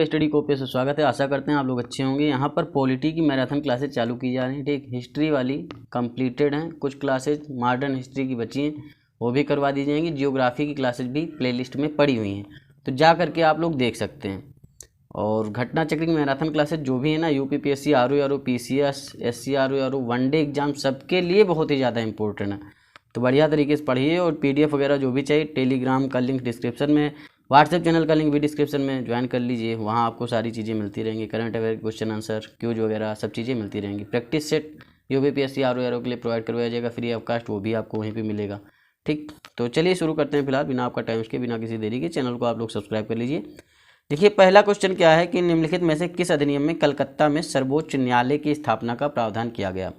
आपका study copy से स्वागत है। आशा करते हैं आप लोग अच्छे होंगे। यहाँ पर पॉलिटी की मैराथन क्लासेज चालू की जा रही हैं। ठीक, हिस्ट्री वाली कंप्लीटेड हैं, कुछ क्लासेज मॉडर्न हिस्ट्री की बची हैं, वो भी करवा दी जाएंगी। जियोग्राफी की क्लासेज भी प्लेलिस्ट में पड़ी हुई हैं, तो जा करके आप लोग देख सकते हैं। और घटना चक्र की मैराथन क्लासेज जो भी है ना, UPPSC, RO, PCS, SC RO, one day exam सबके लिए बहुत ही ज़्यादा इंपॉर्टेंट है। तो बढ़िया तरीके से पढ़िए और पीडीएफ वगैरह जो भी चाहिए, टेलीग्राम का लिंक डिस्क्रिप्शन में, व्हाट्सएप चैनल का लिंक भी डिस्क्रिप्शन में, ज्वाइन कर लीजिए। वहाँ आपको सारी चीज़ें मिलती रहेंगी, current affair, question answer, quiz वगैरह सब चीज़ें मिलती रहेंगी। प्रैक्टिस सेट यूपीपीएससी, आरओ के लिए प्रोवाइड करवाया जाएगा फ्री ऑफ कास्ट, वो भी आपको वहीं पे मिलेगा। ठीक, तो चलिए शुरू करते हैं। फिलहाल बिना आपका टाइम के, बिना किसी देरी के चैनल को आप लोग सब्सक्राइब कर लीजिए। देखिए, पहला क्वेश्चन क्या है कि निम्नलिखित में से किस अधिनियम में कलकत्ता में सर्वोच्च न्यायालय की स्थापना का प्रावधान किया गया।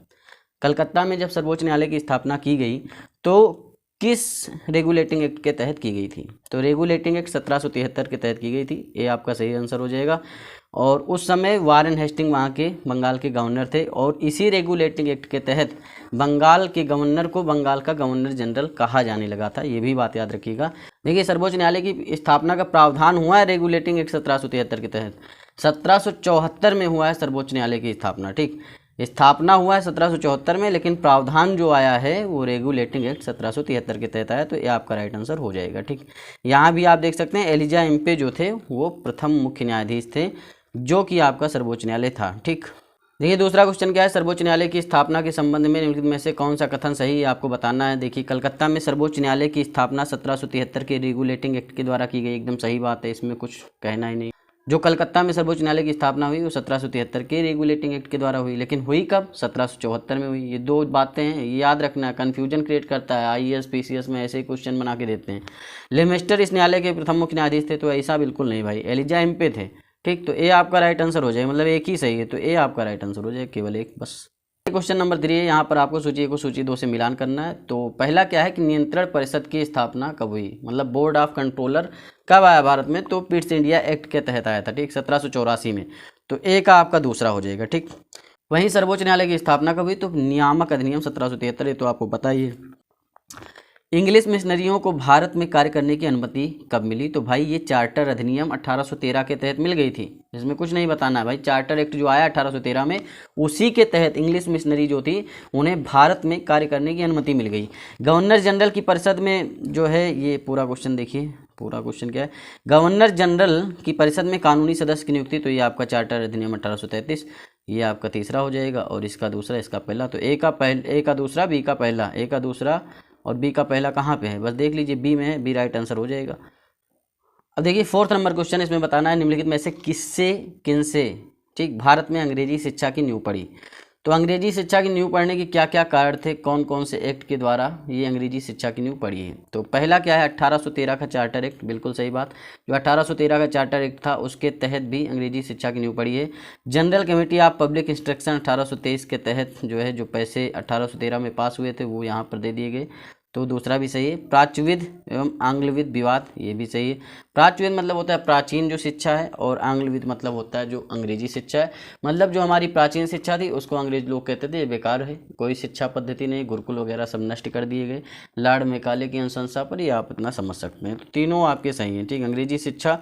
कलकत्ता में जब सर्वोच्च न्यायालय की स्थापना की गई तो किस रेगुलेटिंग एक्ट के तहत की गई थी। तो रेगुलेटिंग एक्ट 1773 के तहत की गई थी, ये आपका सही आंसर हो जाएगा। और उस समय वारेन हेस्टिंग वहाँ के बंगाल के गवर्नर थे, और इसी रेगुलेटिंग एक्ट के तहत बंगाल के गवर्नर को बंगाल का गवर्नर जनरल कहा जाने लगा था। ये भी बात याद रखिएगा। देखिए, सर्वोच्च न्यायालय की स्थापना का प्रावधान हुआ है रेगुलेटिंग एक्ट 1773 के तहत। 1774 में हुआ है सर्वोच्च न्यायालय की स्थापना। ठीक, स्थापना हुआ है 1774 में, लेकिन प्रावधान जो आया है वो रेगुलेटिंग एक्ट 1773 के तहत आया। तो ये आपका राइट आंसर हो जाएगा। ठीक, यहाँ भी आप देख सकते हैं एलिजा एम्पे जो थे वो प्रथम मुख्य न्यायाधीश थे, जो कि आपका सर्वोच्च न्यायालय था। ठीक, देखिए दूसरा क्वेश्चन क्या है, सर्वोच्च न्यायालय की स्थापना के संबंध में निम्नलिखित में से कौन सा कथन सही है, आपको बताना है। देखिए, कलकत्ता में सर्वोच्च न्यायालय की स्थापना 1773 के रेगुलेटिंग एक्ट के द्वारा की गई, एकदम सही बात है, इसमें कुछ कहना ही नहीं। जो कलकत्ता में सर्वोच्च न्यायालय की स्थापना हुई वो 1773 के रेगुलेटिंग एक्ट के द्वारा हुई, लेकिन हुई कब, 1774 में हुई। ये दो बातें हैं, ये याद रखना, कन्फ्यूजन क्रिएट करता है। आईएएस पीसीएस में ऐसे ही क्वेश्चन बना के देते हैं। लेमेस्टर इस न्यायालय के प्रथम मुख्य न्यायाधीश थे, तो ऐसा बिल्कुल नहीं भाई, एलिजा एम्पे थे। ठीक, तो ए आपका राइट आंसर हो जाए, मतलब एक ही सही है, तो ए आपका राइट आंसर हो जाए, केवल एक बस। क्वेश्चन नंबर 3 है, यहाँ पर आपको सूची 1 को सूची 2 से मिलान करना है। तो पहला क्या है कि नियंत्रण परिषद की स्थापना कब हुई, मतलब बोर्ड ऑफ कंट्रोलर कब आया भारत में। तो पिट्स इंडिया एक्ट के तहत आया था। ठीक, 1784 में। तो ए का आपका दूसरा हो जाएगा। ठीक, वहीं सर्वोच्च न्यायालय की स्थापना कब हुई, तो नियामक अधिनियम 1773, ये तो आपको पता ही है। इंग्लिश मिशनरियों को भारत में कार्य करने की अनुमति कब मिली, तो भाई ये चार्टर अधिनियम 1813 के तहत मिल गई थी। इसमें कुछ नहीं बताना है भाई, चार्टर एक्ट जो आया 1813 में, उसी के तहत इंग्लिश मिशनरी जो थी उन्हें भारत में कार्य करने की अनुमति मिल गई। गवर्नर जनरल की परिषद में जो है, ये पूरा क्वेश्चन देखिए, पूरा क्वेश्चन क्या है, गवर्नर जनरल की परिषद में कानूनी सदस्य की नियुक्ति, तो ये आपका चार्टर अधिनियम 1833, ये आपका तीसरा हो जाएगा, और इसका दूसरा, इसका पहला। तो ए का दूसरा, बी का पहला, ए का दूसरा और बी का पहला कहाँ पे है, बस देख लीजिए, बी में है, बी राइट आंसर हो जाएगा। अब देखिए 4th नंबर क्वेश्चन, इसमें बताना है निम्नलिखित में से किससे किनसे, ठीक, भारत में अंग्रेजी शिक्षा की नींव पड़ी। तो अंग्रेजी शिक्षा की नींव पढ़ने के क्या क्या कारण थे, कौन कौन से एक्ट के द्वारा ये अंग्रेजी शिक्षा की नींव पड़ी है। तो पहला क्या है, 1813 का चार्टर एक्ट, बिल्कुल सही बात। जो 1813 का चार्टर एक्ट था उसके तहत भी अंग्रेजी शिक्षा की नींव पड़ी है। General committee of public instruction 1823 के तहत जो है, जो पैसे 1813 में पास हुए थे वो यहाँ पर दे दिए गए, तो दूसरा भी सही है। प्राच्यविद एवं आंग्लविद विवाद, ये भी सही है। प्राच्यविद मतलब होता है प्राचीन जो शिक्षा है, और आंग्लविद मतलब होता है जो अंग्रेजी शिक्षा है। मतलब जो हमारी प्राचीन शिक्षा थी उसको अंग्रेज लोग कहते थे ये बेकार है, कोई शिक्षा पद्धति नहीं, गुरुकुल वगैरह सब नष्ट कर दिए गए लॉर्ड मैकाले की अनुशंसा पर, ये आप इतना समझ सकते हैं। तो तीनों आपके सही हैं। ठीक, अंग्रेजी शिक्षा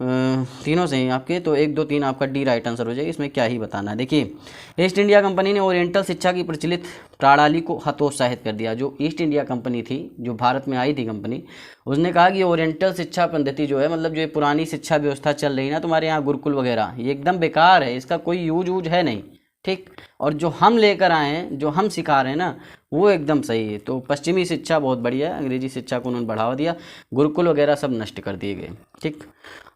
तीनों सही आपके, तो 1 2 3 आपका डी राइट आंसर हो जाएगा। इसमें क्या ही बताना है। देखिए, ईस्ट इंडिया कंपनी ने ओरिएंटल शिक्षा की प्रचलित प्रणाली को हतोत्साहित कर दिया। जो ईस्ट इंडिया कंपनी थी, जो भारत में आई थी कंपनी, उसने कहा कि ओरिएंटल शिक्षा पद्धति जो है, मतलब जो ये पुरानी शिक्षा व्यवस्था चल रही है ना तुम्हारे यहाँ गुरुकुल वगैरह, ये एकदम बेकार है, इसका कोई यूज है नहीं। ठीक, और जो हम लेकर आए हैं, जो हम सिखा रहे हैं ना, वो एकदम सही है। तो पश्चिमी शिक्षा बहुत बढ़िया है, अंग्रेजी शिक्षा को उन्होंने बढ़ावा दिया, गुरुकुल वगैरह सब नष्ट कर दिए गए। ठीक,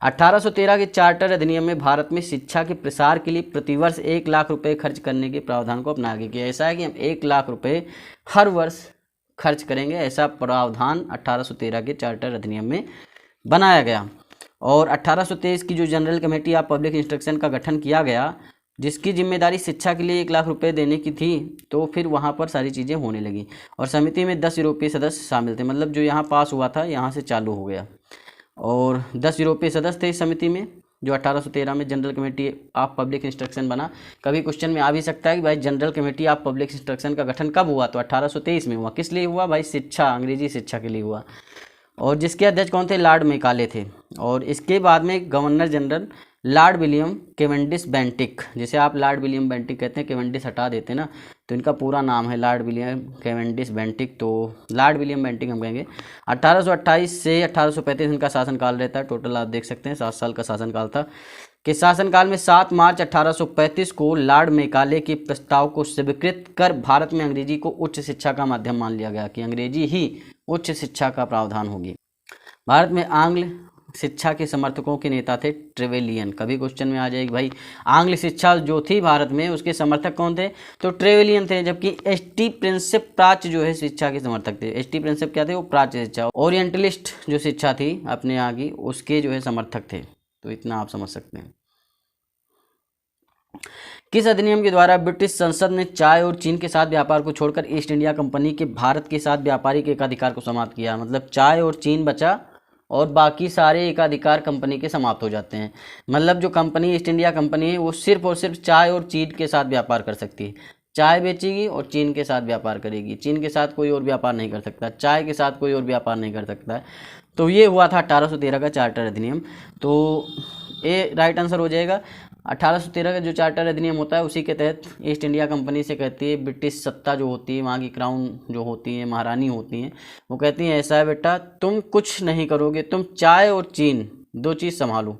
1813 के चार्टर अधिनियम में भारत में शिक्षा के प्रसार के लिए प्रतिवर्ष 1 लाख रुपए खर्च करने के प्रावधान को अपनाया गया। ऐसा है कि हम 1 लाख रुपए हर वर्ष खर्च करेंगे, ऐसा प्रावधान 1813 के चार्टर अधिनियम में बनाया गया। और 1823 की जो general committee of public instruction का गठन किया गया, जिसकी जिम्मेदारी शिक्षा के लिए 1 लाख रुपए देने की थी, तो फिर वहाँ पर सारी चीज़ें होने लगी। और समिति में 10 यूरोपीय सदस्य शामिल थे, मतलब जो यहाँ पास हुआ था यहाँ से चालू हो गया। और 10 यूरोपीय सदस्य थे इस समिति में, जो 1813 में general committee of public instruction बना। कभी क्वेश्चन में आ भी सकता है कि भाई general committee of public instruction का गठन कब हुआ, तो 1823 में हुआ। किस लिए हुआ भाई, शिक्षा, अंग्रेजी शिक्षा के लिए हुआ। और जिसके अध्यक्ष कौन थे, लॉर्ड मैकाले थे। और इसके बाद में governor general Lord William Cavendish Bentinck, जिसे आप लॉर्ड विलियम बेंटिक कहते हैं, कैवेंडिश हटा देते हैं ना, तो इनका पूरा नाम है लॉर्ड विलियम कैवेंडिश बेंटिक, तो लॉर्ड विलियम बेंटिक हम कहेंगे। 1828 से 1835 इनका शासनकाल रहता है। टोटल आप देख सकते हैं 7 साल का शासनकाल था। कि शासनकाल में 7 मार्च 1835 को लॉर्ड मेकाले के प्रस्ताव को स्वीकृत कर भारत में अंग्रेजी को उच्च शिक्षा का माध्यम मान लिया गया कि अंग्रेजी ही उच्च शिक्षा का प्रावधान होगी। भारत में आंग्ल शिक्षा के समर्थकों के नेता थे ट्रेवेलियन। कभी क्वेश्चन में आ जाएगी भाई आंग्ल शिक्षा जो थी भारत में उसके समर्थक कौन थे, तो ट्रेवेलियन थे। जबकि एस.टी. प्रिंसेप प्राच्य जो है शिक्षा के समर्थक थे। एस.टी. प्रिंसेप क्या थे, वो प्राच्य शिक्षा, ओरिएंटलिस्ट जो शिक्षा थी अपने यहाँ की उसके जो है समर्थक थे। तो इतना आप समझ सकते हैं। किस अधिनियम के द्वारा ब्रिटिश संसद ने चाय और चीन के साथ व्यापार को छोड़कर ईस्ट इंडिया कंपनी के भारत के साथ व्यापारिक एकाधिकार को समाप्त किया। मतलब चाय और चीन बचा और बाकी सारे एकाधिकार कंपनी के समाप्त हो जाते हैं। मतलब जो कंपनी ईस्ट इंडिया कंपनी है वो सिर्फ और सिर्फ चाय और चीन के साथ व्यापार कर सकती है। चाय बेचेगी और चीन के साथ व्यापार करेगी। चीन के साथ कोई और व्यापार नहीं कर सकता, चाय के साथ कोई और व्यापार नहीं कर सकता है। तो ये हुआ था 1813 का चार्टर अधिनियम। तो ए राइट आंसर हो जाएगा। 1813 का जो चार्टर अधिनियम होता है उसी के तहत ईस्ट इंडिया कंपनी से कहती है, ब्रिटिश सत्ता जो होती है, वहाँ की क्राउन जो होती है, महारानी होती हैं, वो कहती हैं ऐसा है बेटा तुम कुछ नहीं करोगे, तुम चाय और चीन 2 चीज़ संभालो,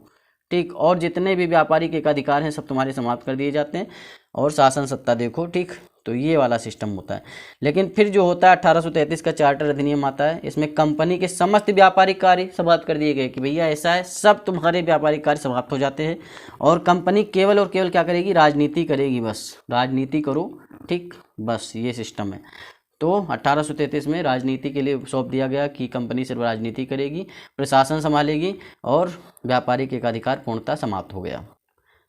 ठीक, और जितने भी व्यापारिक एकाधिकार हैं सब तुम्हारे समाप्त कर दिए जाते हैं और शासन सत्ता देखो, ठीक। तो ये वाला सिस्टम होता है। लेकिन फिर जो होता है 1833 का चार्टर अधिनियम आता है, इसमें कंपनी के समस्त व्यापारिक कार्य समाप्त कर दिए गए कि भैया ऐसा है सब तुम्हारे व्यापारिक कार्य समाप्त हो जाते हैं और कंपनी केवल और केवल क्या करेगी, राजनीति करेगी, बस राजनीति करो, ठीक, बस ये सिस्टम है। तो 1833 में राजनीति के लिए सौंप दिया गया कि कंपनी सिर्फ राजनीति करेगी, प्रशासन संभालेगी और व्यापारिक एकाधिकार पूर्णतः समाप्त हो गया।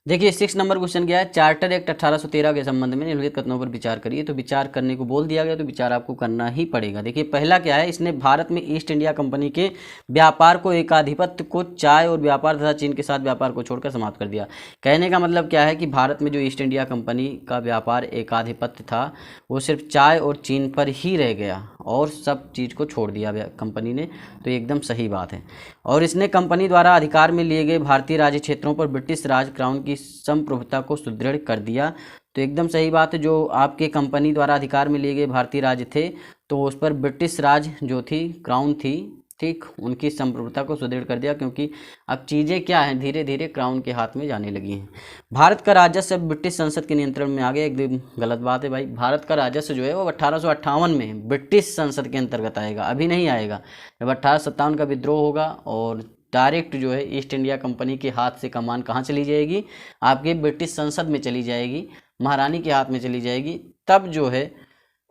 देखिए 6 नंबर क्वेश्चन क्या है, चार्टर एक्ट 1813 के संबंध में निम्नलिखित कथनों पर विचार करिए। तो विचार करने को बोल दिया गया तो विचार आपको करना ही पड़ेगा। देखिए पहला क्या है, इसने भारत में ईस्ट इंडिया कंपनी के व्यापार को, एकाधिपत्य को चाय और व्यापार तथा चीन के साथ व्यापार को छोड़कर समाप्त कर दिया। कहने का मतलब क्या है कि भारत में जो ईस्ट इंडिया कंपनी का व्यापार एकाधिपत्य था वो सिर्फ चाय और चीन पर ही रह गया और सब चीज़ को छोड़ दिया कंपनी ने। तो एकदम सही बात है। और इसने कंपनी द्वारा अधिकार में लिए गए भारतीय राज्य क्षेत्रों पर ब्रिटिश राज क्राउन की संप्रभुता को सुदृढ़ कर दिया। तो एकदम सही बात है, जो आपके कंपनी द्वारा अधिकार में लिए गए भारतीय राज्य थे तो उस पर ब्रिटिश राज जो थी, क्राउन थी, ठीक, उनकी संप्रभुता को सुदृढ़ कर दिया क्योंकि अब चीज़ें क्या हैं, धीरे धीरे क्राउन के हाथ में जाने लगी हैं। भारत का राजस्व ब्रिटिश संसद के नियंत्रण में आ गया। एकदम गलत बात है भाई, भारत का राजस्व जो है वो 1858 में ब्रिटिश संसद के अंतर्गत आएगा, अभी नहीं आएगा। जब 1857 का विद्रोह होगा और डायरेक्ट जो है ईस्ट इंडिया कंपनी के हाथ से कमान कहाँ चली जाएगी, आपके ब्रिटिश संसद में चली जाएगी, महारानी के हाथ में चली जाएगी, तब जो है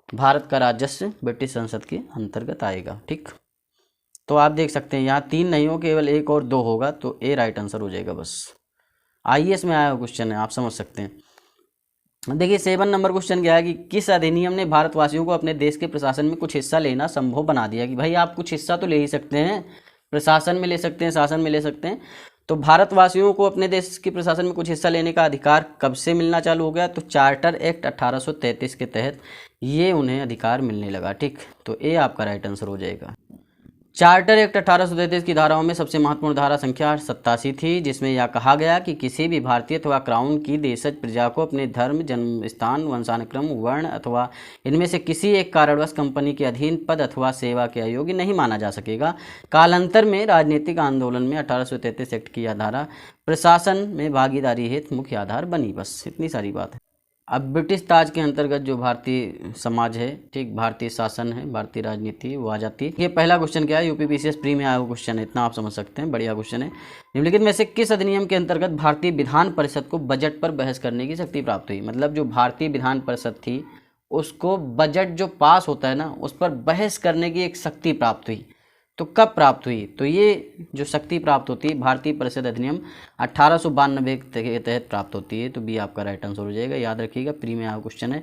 भारत का राजस्व ब्रिटिश संसद के अंतर्गत आएगा, ठीक। तो आप देख सकते हैं यहाँ 3 नहीं हो, केवल 1 और 2 होगा, तो ए राइट आंसर हो जाएगा। बस IAS में आया हुआ क्वेश्चन है, आप समझ सकते हैं। देखिए 7 नंबर क्वेश्चन क्या है कि किस अधिनियम ने भारतवासियों को अपने देश के प्रशासन में कुछ हिस्सा लेना संभव बना दिया। कि भाई आप कुछ हिस्सा तो ले ही सकते हैं, प्रशासन में ले सकते हैं, शासन में ले सकते हैं। तो भारतवासियों को अपने देश के प्रशासन में कुछ हिस्सा लेने का अधिकार कब से मिलना चालू हो गया, तो चार्टर एक्ट 1833 के तहत ये उन्हें अधिकार मिलने लगा, ठीक। तो ए आपका राइट आंसर हो जाएगा। चार्टर एक्ट 1833 की धाराओं में सबसे महत्वपूर्ण धारा संख्या 87 थी, जिसमें यह कहा गया कि किसी भी भारतीय अथवा क्राउन की देशज प्रजा को अपने धर्म, जन्म स्थान, वंशानुक्रम, वर्ण अथवा इनमें से किसी एक कारणवश कंपनी के अधीन पद अथवा सेवा के अयोग्य नहीं माना जा सकेगा। कालांतर में राजनीतिक आंदोलन में 1833 एक्ट की यह धारा प्रशासन में भागीदारी हेतु मुख्य आधार बनी। बस इतनी सारी बात है। अब ब्रिटिश ताज के अंतर्गत जो भारतीय समाज है, ठीक, भारतीय शासन है, भारतीय राजनीति, वो आ जाती है। ये पहला क्वेश्चन क्या है, UPPCS प्री में आया हुआ क्वेश्चन है, इतना आप समझ सकते हैं, बढ़िया क्वेश्चन है। निम्नलिखित में से किस अधिनियम के अंतर्गत भारतीय विधान परिषद को बजट पर बहस करने की शक्ति प्राप्त हुई। मतलब जो भारतीय विधान परिषद थी उसको बजट जो पास होता है ना उस पर बहस करने की एक शक्ति प्राप्त हुई। तो कब प्राप्त हुई, तो ये जो शक्ति प्राप्त होती है भारतीय परिषद अधिनियम 1892 के तहत प्राप्त होती है। तो बी आपका राइट आंसर हो जाएगा। याद रखिएगा, प्री में आया क्वेश्चन है,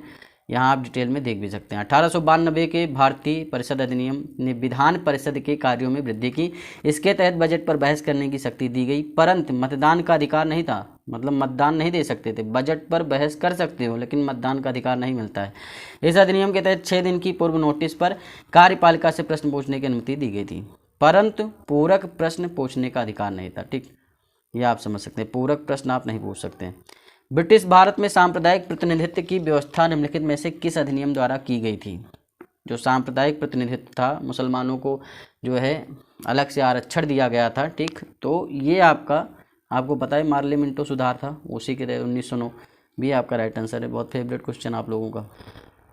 यहाँ आप डिटेल में देख भी सकते हैं। 1892 के भारतीय परिषद अधिनियम ने विधान परिषद के कार्यों में वृद्धि की। इसके तहत बजट पर बहस करने की शक्ति दी गई, परंतु मतदान का अधिकार नहीं था। मतलब मतदान नहीं दे सकते थे। बजट पर बहस कर सकते हो लेकिन मतदान का अधिकार नहीं मिलता है। इस अधिनियम के तहत 6 दिन की पूर्व नोटिस पर कार्यपालिका से प्रश्न पूछने की अनुमति दी गई थी, परंतु पूरक प्रश्न पूछने का अधिकार नहीं था, ठीक। ये आप समझ सकते हैं, पूरक प्रश्न आप नहीं पूछ सकते हैं। ब्रिटिश भारत में सांप्रदायिक प्रतिनिधित्व की व्यवस्था निम्नलिखित में से किस अधिनियम द्वारा की गई थी? जो सांप्रदायिक प्रतिनिधित्व था, मुसलमानों को जो है अलग से आरक्षण दिया गया था, ठीक, तो ये आपको पता है मार्ले मिंटो सुधार था, उसी के तहत 1909 भी आपका राइट आंसर है। बहुत फेवरेट क्वेश्चन आप लोगों का।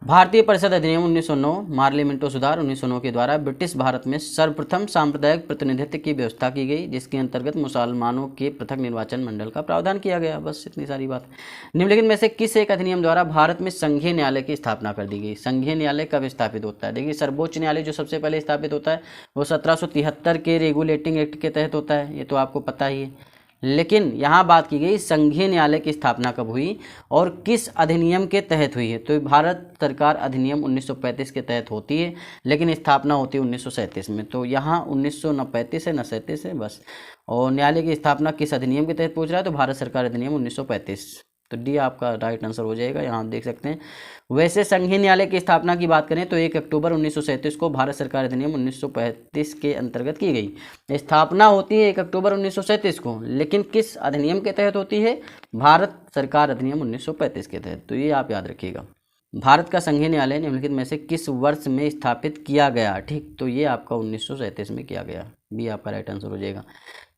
भारतीय परिषद अधिनियम 1909 मार्ले मिंटो सुधार 1909 के द्वारा ब्रिटिश भारत में सर्वप्रथम सांप्रदायिक प्रतिनिधित्व की व्यवस्था की गई, जिसके अंतर्गत मुसलमानों के पृथक निर्वाचन मंडल का प्रावधान किया गया। बस इतनी सारी बात। निम्नलिखित में से किस एक अधिनियम द्वारा भारत में संघीय न्यायालय की स्थापना कर दी गई? संघीय न्यायालय कब स्थापित होता है? देखिए, सर्वोच्च न्यायालय जो सबसे पहले स्थापित होता है वो 1773 के रेगुलेटिंग एक्ट के तहत होता है, ये तो आपको पता ही है। लेकिन यहाँ बात की गई संघीय न्यायालय की स्थापना कब हुई और किस अधिनियम के तहत हुई है? तो भारत सरकार अधिनियम 1935 के तहत होती है, लेकिन स्थापना होती है 1937 में। तो यहाँ 1935 है न 37 है बस। और न्यायालय की स्थापना किस अधिनियम के तहत पूछ रहा है? तो भारत सरकार अधिनियम 1935। तो डी आपका राइट आंसर हो जाएगा। यहाँ आप देख सकते हैं। वैसे संघीय न्यायालय की स्थापना की बात करें तो 1 अक्टूबर 1937 को भारत सरकार अधिनियम 1935 के अंतर्गत की गई। स्थापना होती है 1 अक्टूबर 1937 को, लेकिन किस अधिनियम के तहत होती है? भारत सरकार अधिनियम 1935 के तहत। तो ये आप याद रखिएगा। भारत का संघीय न्यायालय निम्नलिखित में से किस वर्ष में स्थापित किया गया? ठीक, तो ये आपका 1937 में किया गया। भी आपका राइट आंसर हो जाएगा।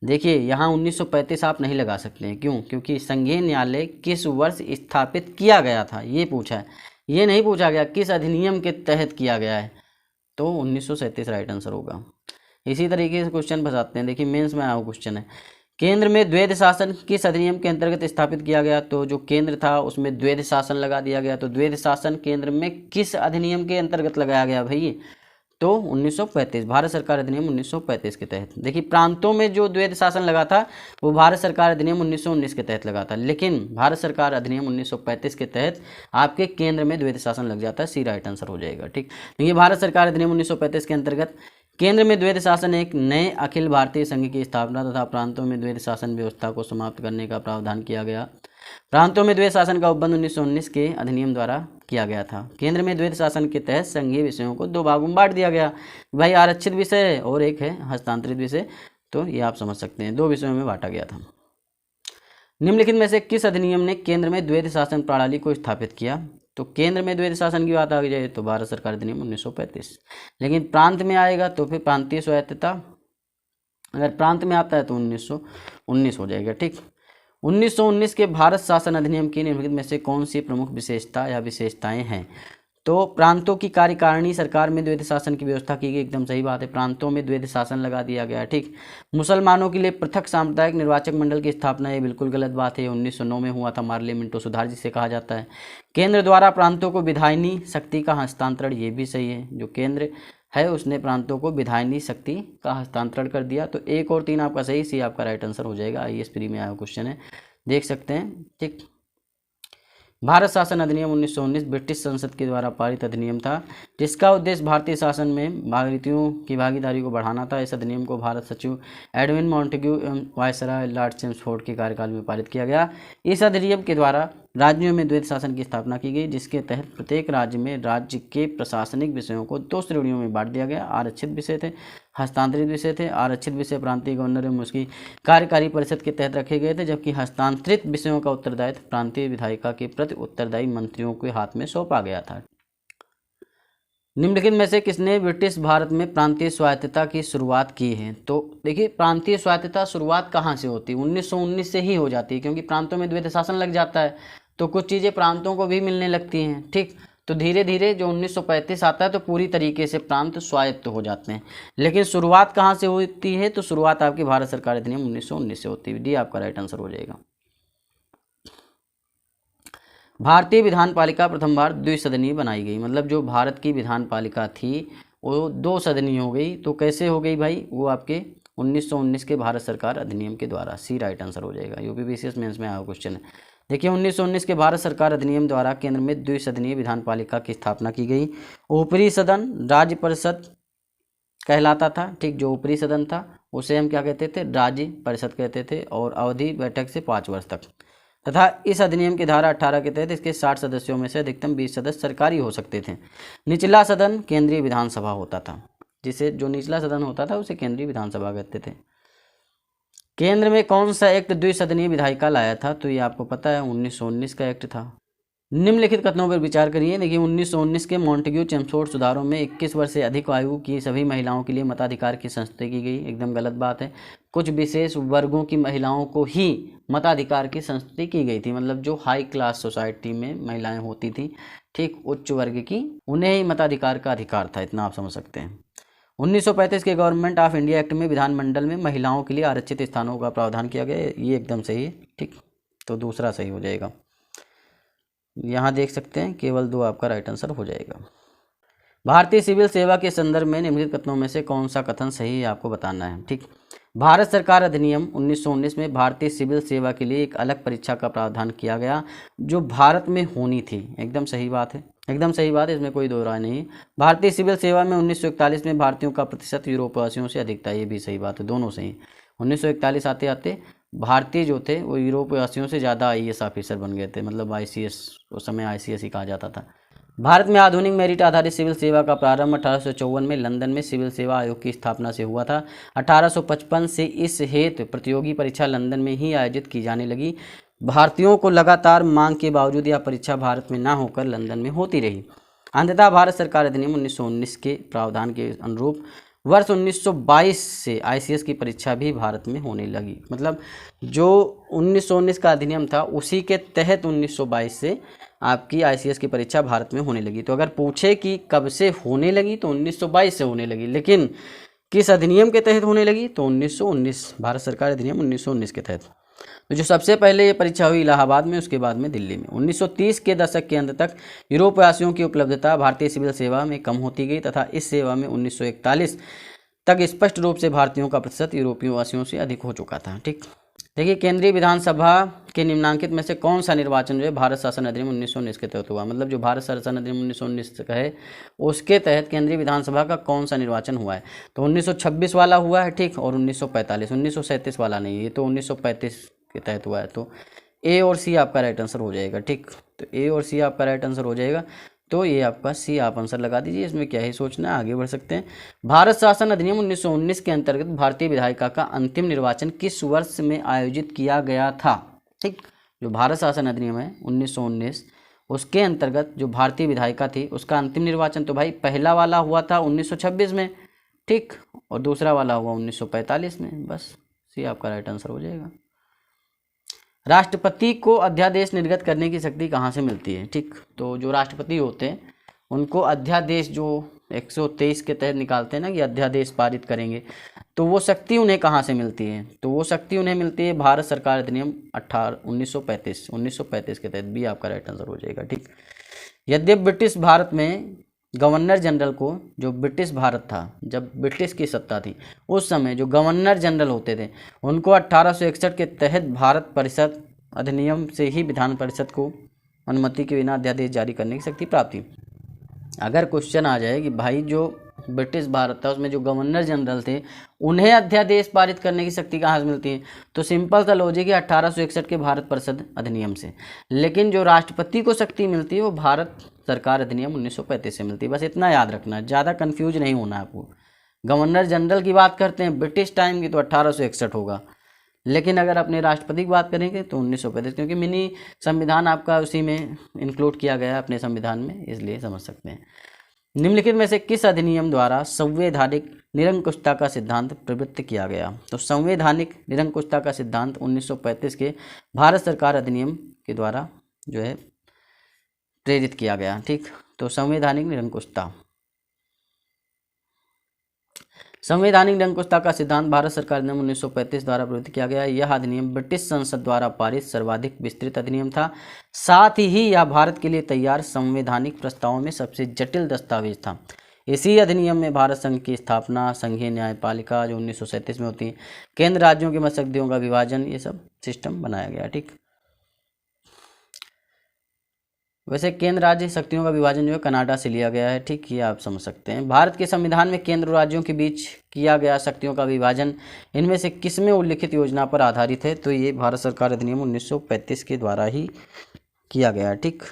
देखिए, यहाँ 1935 आप नहीं लगा सकते हैं। क्यों? क्योंकि संघीय न्यायालय किस वर्ष स्थापित किया गया था ये पूछा है, ये नहीं पूछा गया किस अधिनियम के तहत किया गया है। तो 1937 राइट आंसर होगा। इसी तरीके से क्वेश्चन फंसाते हैं। देखिए, मेंस में आया क्वेश्चन है, केंद्र में द्वैध शासन किस अधिनियम के अंतर्गत स्थापित किया गया? तो जो केंद्र था उसमें द्वैध शासन लगा दिया गया। तो द्वैध शासन केंद्र में किस अधिनियम के अंतर्गत लगाया गया भाई? तो 1935, भारत सरकार अधिनियम 1935 के तहत। देखिए, प्रांतों में जो द्वैध शासन लगा था वो भारत सरकार अधिनियम 1919 के तहत लगा था, लेकिन भारत सरकार अधिनियम 1935 के तहत आपके केंद्र में द्वैध शासन लग जाता है। सी राइट आंसर हो जाएगा। ठीक, देखिए, भारत सरकार अधिनियम 1935 के अंतर्गत केंद्र में द्वैध शासन एक नए अखिल भारतीय संघ की स्थापना तथा प्रांतों में द्वैध शासन व्यवस्था को समाप्त करने का प्रावधान किया गया। प्रांतों में द्वैध शासन का उपबंध 1919 के अधिनियम द्वारा किया गया था। केंद्र में द्वैध शासन के तहत संघीय विषयों को 2 भागों में बांट दिया गया। भाई, आरक्षित विषय और एक है हस्तांतरित विषय। तो ये आप समझ सकते हैं, 2 विषयों में बांटा गया था। निम्नलिखित में से किस अधिनियम ने केंद्र में द्वैध शासन प्रणाली को स्थापित किया? तो केंद्र में द्वैध शासन की बात आ जाए तो भारत सरकार अधिनियम 1935, लेकिन प्रांत में आएगा तो फिर प्रांतीय स्वायत्तता। अगर प्रांत में आता है तो 1919 हो जाएगा। ठीक, 1919 के भारत शासन अधिनियम की निम्नलिखित में से कौन सी प्रमुख विशेषता या विशेषताएं हैं? तो प्रांतों की कार्यकारिणी सरकार में द्वैध शासन की व्यवस्था की गई। एकदम सही बात है, प्रांतों में द्वैध शासन लगा दिया गया। ठीक, मुसलमानों के लिए पृथक सांप्रदायिक निर्वाचक मंडल की स्थापना, ये बिल्कुल गलत बात है। 1909 में हुआ था, मार्ले मिंटो सुधार जिसे कहा जाता है। केंद्र द्वारा प्रांतों को विधायनी शक्ति का हस्तांतरण, ये भी सही है। जो केंद्र है उसने प्रांतों को विधायनी शक्ति का हस्तांतरण कर दिया। तो 1 और 3 आपका सही, सी आपका राइट आंसर हो जाएगा। IAS प्री में आया क्वेश्चन है, देख सकते हैं। ठीक, भारत शासन अधिनियम 1919 ब्रिटिश संसद के द्वारा पारित अधिनियम था, जिसका उद्देश्य भारतीय शासन में भारतीयों की भागीदारी को बढ़ाना था। इस अधिनियम को भारत सचिव एडविन मॉन्टेग्यू एवं वायसराय लॉर्ड चेम्सफोर्ड के कार्यकाल में पारित किया गया। इस अधिनियम के द्वारा राज्यों में द्वैध शासन की स्थापना की गई, जिसके तहत प्रत्येक राज्य में राज्य के प्रशासनिक विषयों को 2 श्रेणियों में बांट दिया गया। आरक्षित विषय थे, हस्तांतरित विषय थे। आरक्षित विषय प्रांतीय गवर्नर एवं उसकी कार्यकारी परिषद के तहत रखे गए थे, जबकि हस्तांतरित विषयों का उत्तरदायित्व प्रांतीय विधायिका के प्रति उत्तरदायी मंत्रियों के हाथ में सौंपा गया था। निम्नलिखित में से किसने ब्रिटिश भारत में प्रांतीय स्वायत्तता की शुरुआत की है? तो देखिए, प्रांतीय स्वायत्तता शुरुआत कहाँ से होती है? 1919 से ही हो जाती है, क्योंकि प्रांतों में द्वैध शासन लग जाता है तो कुछ चीज़ें प्रांतों को भी मिलने लगती हैं। ठीक, तो धीरे धीरे जो 1935 आता है तो पूरी तरीके से प्रांत स्वायत्त हो जाते हैं। लेकिन शुरुआत कहाँ से होती है? तो शुरुआत आपकी भारत सरकार अधिनियम 1919 से होती है। डी आपका राइट आंसर हो जाएगा। भारतीय विधान पालिका प्रथम बार द्विसदनीय बनाई गई, मतलब जो भारत की विधान पालिका थी वो 2 सदनीय हो गई। तो कैसे हो गई भाई? वो आपके 1919 के भारत सरकार अधिनियम के द्वारा। सी राइट आंसर हो जाएगा। UPPCS मेंस में आया क्वेश्चन है। देखिए, 1919 के भारत सरकार अधिनियम द्वारा केंद्र में द्विसदनीय विधान पालिका की स्थापना की गई। ऊपरी सदन राज्य परिषद कहलाता था। ठीक, जो ऊपरी सदन था उसे हम क्या कहते थे? राज्य परिषद कहते थे। और अवधि बैठक से 5 वर्ष तक। तथा इस अधिनियम की धारा 18 के तहत इसके 60 सदस्यों में से अधिकतम 20 सदस्य सरकारी हो सकते थे। निचला सदन केंद्रीय विधानसभा होता था, जिसे जो निचला सदन होता था उसे केंद्रीय विधानसभा कहते थे। केंद्र में कौन सा एक्ट द्विसदनीय विधायिका लाया था? तो ये आपको पता है 1919 का एक्ट था। निम्नलिखित कथनों पर विचार करिए। देखिए 1919 के मॉन्टेग्यू चेम्सफोर्ड सुधारों में 21 वर्ष से अधिक आयु की सभी महिलाओं के लिए मताधिकार की संस्तुति की गई। एकदम गलत बात है। कुछ विशेष वर्गों की महिलाओं को ही मताधिकार की संस्तुति की गई थी, मतलब जो हाई क्लास सोसाइटी में महिलाएं होती थी, ठीक, उच्च वर्ग की, उन्हें ही मताधिकार का अधिकार था, इतना आप समझ सकते हैं। 1935 के गवर्नमेंट ऑफ इंडिया एक्ट में विधानमंडल में महिलाओं के लिए आरक्षित स्थानों का प्रावधान किया गया। ये एकदम सही है, ठीक, तो दूसरा सही हो जाएगा। यहाँ देख सकते हैं केवल 2 आपका राइट आंसर हो जाएगा। भारतीय सिविल सेवा के संदर्भ में निम्नलिखित कथनों में से कौन सा कथन सही है आपको बताना है, ठीक। भारत सरकार अधिनियम 1919 में भारतीय सिविल सेवा के लिए एक अलग परीक्षा का प्रावधान किया गया जो भारत में होनी थी। एकदम सही बात है, एकदम सही बात है, इसमें कोई दो राय नहीं है। भारतीय सिविल सेवा में 1941 में भारतीयों का प्रतिशत यूरोपवासियों से अधिक था। ये भी सही बात है, दोनों सही। 1941 आते आते भारतीय जो थे वो यूरोपवासियों से ज़्यादा IAS ऑफिसर बन गए थे, मतलब ICS, उस समय ICS ही कहा जाता था। भारत में आधुनिक मेरिट आधारित सिविल सेवा का प्रारंभ 1854 में लंदन में सिविल सेवा आयोग की स्थापना से हुआ था। 1855 से इस हेतु प्रतियोगी परीक्षा लंदन में ही आयोजित की जाने लगी। भारतीयों को लगातार मांग के बावजूद यह परीक्षा भारत में न होकर लंदन में होती रही। अंततः भारत सरकार अधिनियम 1919 के प्रावधान के अनुरूप वर्ष 1922 से ICS की परीक्षा भी भारत में होने लगी। मतलब जो 1919 का अधिनियम था उसी के तहत 1922 से आपकी ICS की परीक्षा भारत में होने लगी। तो अगर पूछे कि कब से होने लगी तो 1922 से होने लगी, लेकिन किस अधिनियम के तहत होने लगी तो 1919, भारत सरकार अधिनियम 1919 के तहत। तो जो सबसे पहले ये परीक्षा हुई इलाहाबाद में, उसके बाद में दिल्ली में। 1930 के दशक के अंत तक यूरोपवासियों की उपलब्धता भारतीय सिविल सेवा में कम होती गई तथा इस सेवा में 1941 तक स्पष्ट रूप से भारतीयों का प्रतिशत यूरोपीय वासियों से अधिक हो चुका था, ठीक। देखिए केंद्रीय विधानसभा के निम्नांकित में से कौन सा निर्वाचन जो है भारत शासन अधिनियम 1919 के तहत हुआ? मतलब जो भारत शासन अधिनियम 1919 का है उसके तहत केंद्रीय विधानसभा का कौन सा निर्वाचन हुआ है? तो 1926 वाला हुआ है, ठीक, और 1945, 1937 वाला नहीं, ये तो 1935 के तहत हुआ है। तो A और C आपका राइट आंसर हो जाएगा, ठीक। तो A और C आपका राइट आंसर हो जाएगा, तो ये आपका C आप आंसर लगा दीजिए। इसमें क्या ही सोचना है, आगे बढ़ सकते हैं। भारत शासन अधिनियम 1919 के अंतर्गत भारतीय विधायिका का अंतिम निर्वाचन किस वर्ष में आयोजित किया गया था? ठीक, जो भारत शासन अधिनियम है 1919 उसके अंतर्गत जो भारतीय विधायिका थी उसका अंतिम निर्वाचन तो भाई पहला वाला हुआ था 1926 में, ठीक, और दूसरा वाला हुआ 1945 में। बस C आपका राइट आंसर हो जाएगा। राष्ट्रपति को अध्यादेश निर्गत करने की शक्ति कहाँ से मिलती है? ठीक, तो जो राष्ट्रपति होते हैं उनको अध्यादेश जो 123 के तहत निकालते हैं ना कि अध्यादेश पारित करेंगे, तो वो शक्ति उन्हें कहाँ से मिलती है? तो वो शक्ति उन्हें मिलती है भारत सरकार अधिनियम 1935 के तहत। भी आपका राइट आंसर हो जाएगा, ठीक। यद्यपि ब्रिटिश भारत में गवर्नर जनरल को, जो ब्रिटिश भारत था जब ब्रिटिश की सत्ता थी उस समय जो गवर्नर जनरल होते थे उनको 1861 के तहत भारत परिषद अधिनियम से ही विधान परिषद को अनुमति के बिना अध्यादेश जारी करने की शक्ति प्राप्त थी। अगर क्वेश्चन आ जाए कि भाई जो ब्रिटिश भारत था उसमें जो गवर्नर जनरल थे उन्हें अध्यादेश पारित करने की शक्ति कहाँ से मिलती है, तो सिंपल सा लॉजिक है 1861 के भारत परिषद अधिनियम से। लेकिन जो राष्ट्रपति को शक्ति मिलती है वो भारत सरकार अधिनियम 1935 से मिलती है। बस इतना याद रखना है, ज़्यादा कन्फ्यूज नहीं होना है आपको। गवर्नर जनरल की बात करते हैं ब्रिटिश टाइम की तो 1861 होगा, लेकिन अगर अपने राष्ट्रपति की बात करेंगे तो 1935, क्योंकि मिनी संविधान आपका उसी में इंक्लूड किया गया है अपने संविधान में, इसलिए समझ सकते हैं। निम्नलिखित में से किस अधिनियम द्वारा संवैधानिक निरंकुशता का सिद्धांत प्रवृत्त किया गया? तो संवैधानिक निरंकुशता का सिद्धांत 1935 के भारत सरकार अधिनियम के द्वारा जो है प्रेरित किया गया, ठीक। तो संवैधानिक निरंकुशता का सिद्धांत भारत सरकार अधिनियम 1935 द्वारा प्रवृत्त किया गया। यह अधिनियम ब्रिटिश संसद द्वारा पारित सर्वाधिक विस्तृत अधिनियम था। साथ ही यह भारत के लिए तैयार संवैधानिक प्रस्तावों में सबसे जटिल दस्तावेज था। इसी अधिनियम में भारत संघ की स्थापना, संघीय न्यायपालिका जो 1937 में होती है, केंद्र राज्यों के मशक्तियों का विभाजन, ये सब सिस्टम बनाया गया, ठीक। वैसे केंद्र राज्य शक्तियों का विभाजन जो है कनाडा से लिया गया है, ठीक, ये आप समझ सकते हैं। भारत के संविधान में केंद्र राज्यों के बीच किया गया शक्तियों का विभाजन इनमें से किसमें उल्लिखित योजना पर आधारित है? तो ये भारत सरकार अधिनियम 1935 के द्वारा ही किया गया, ठीक।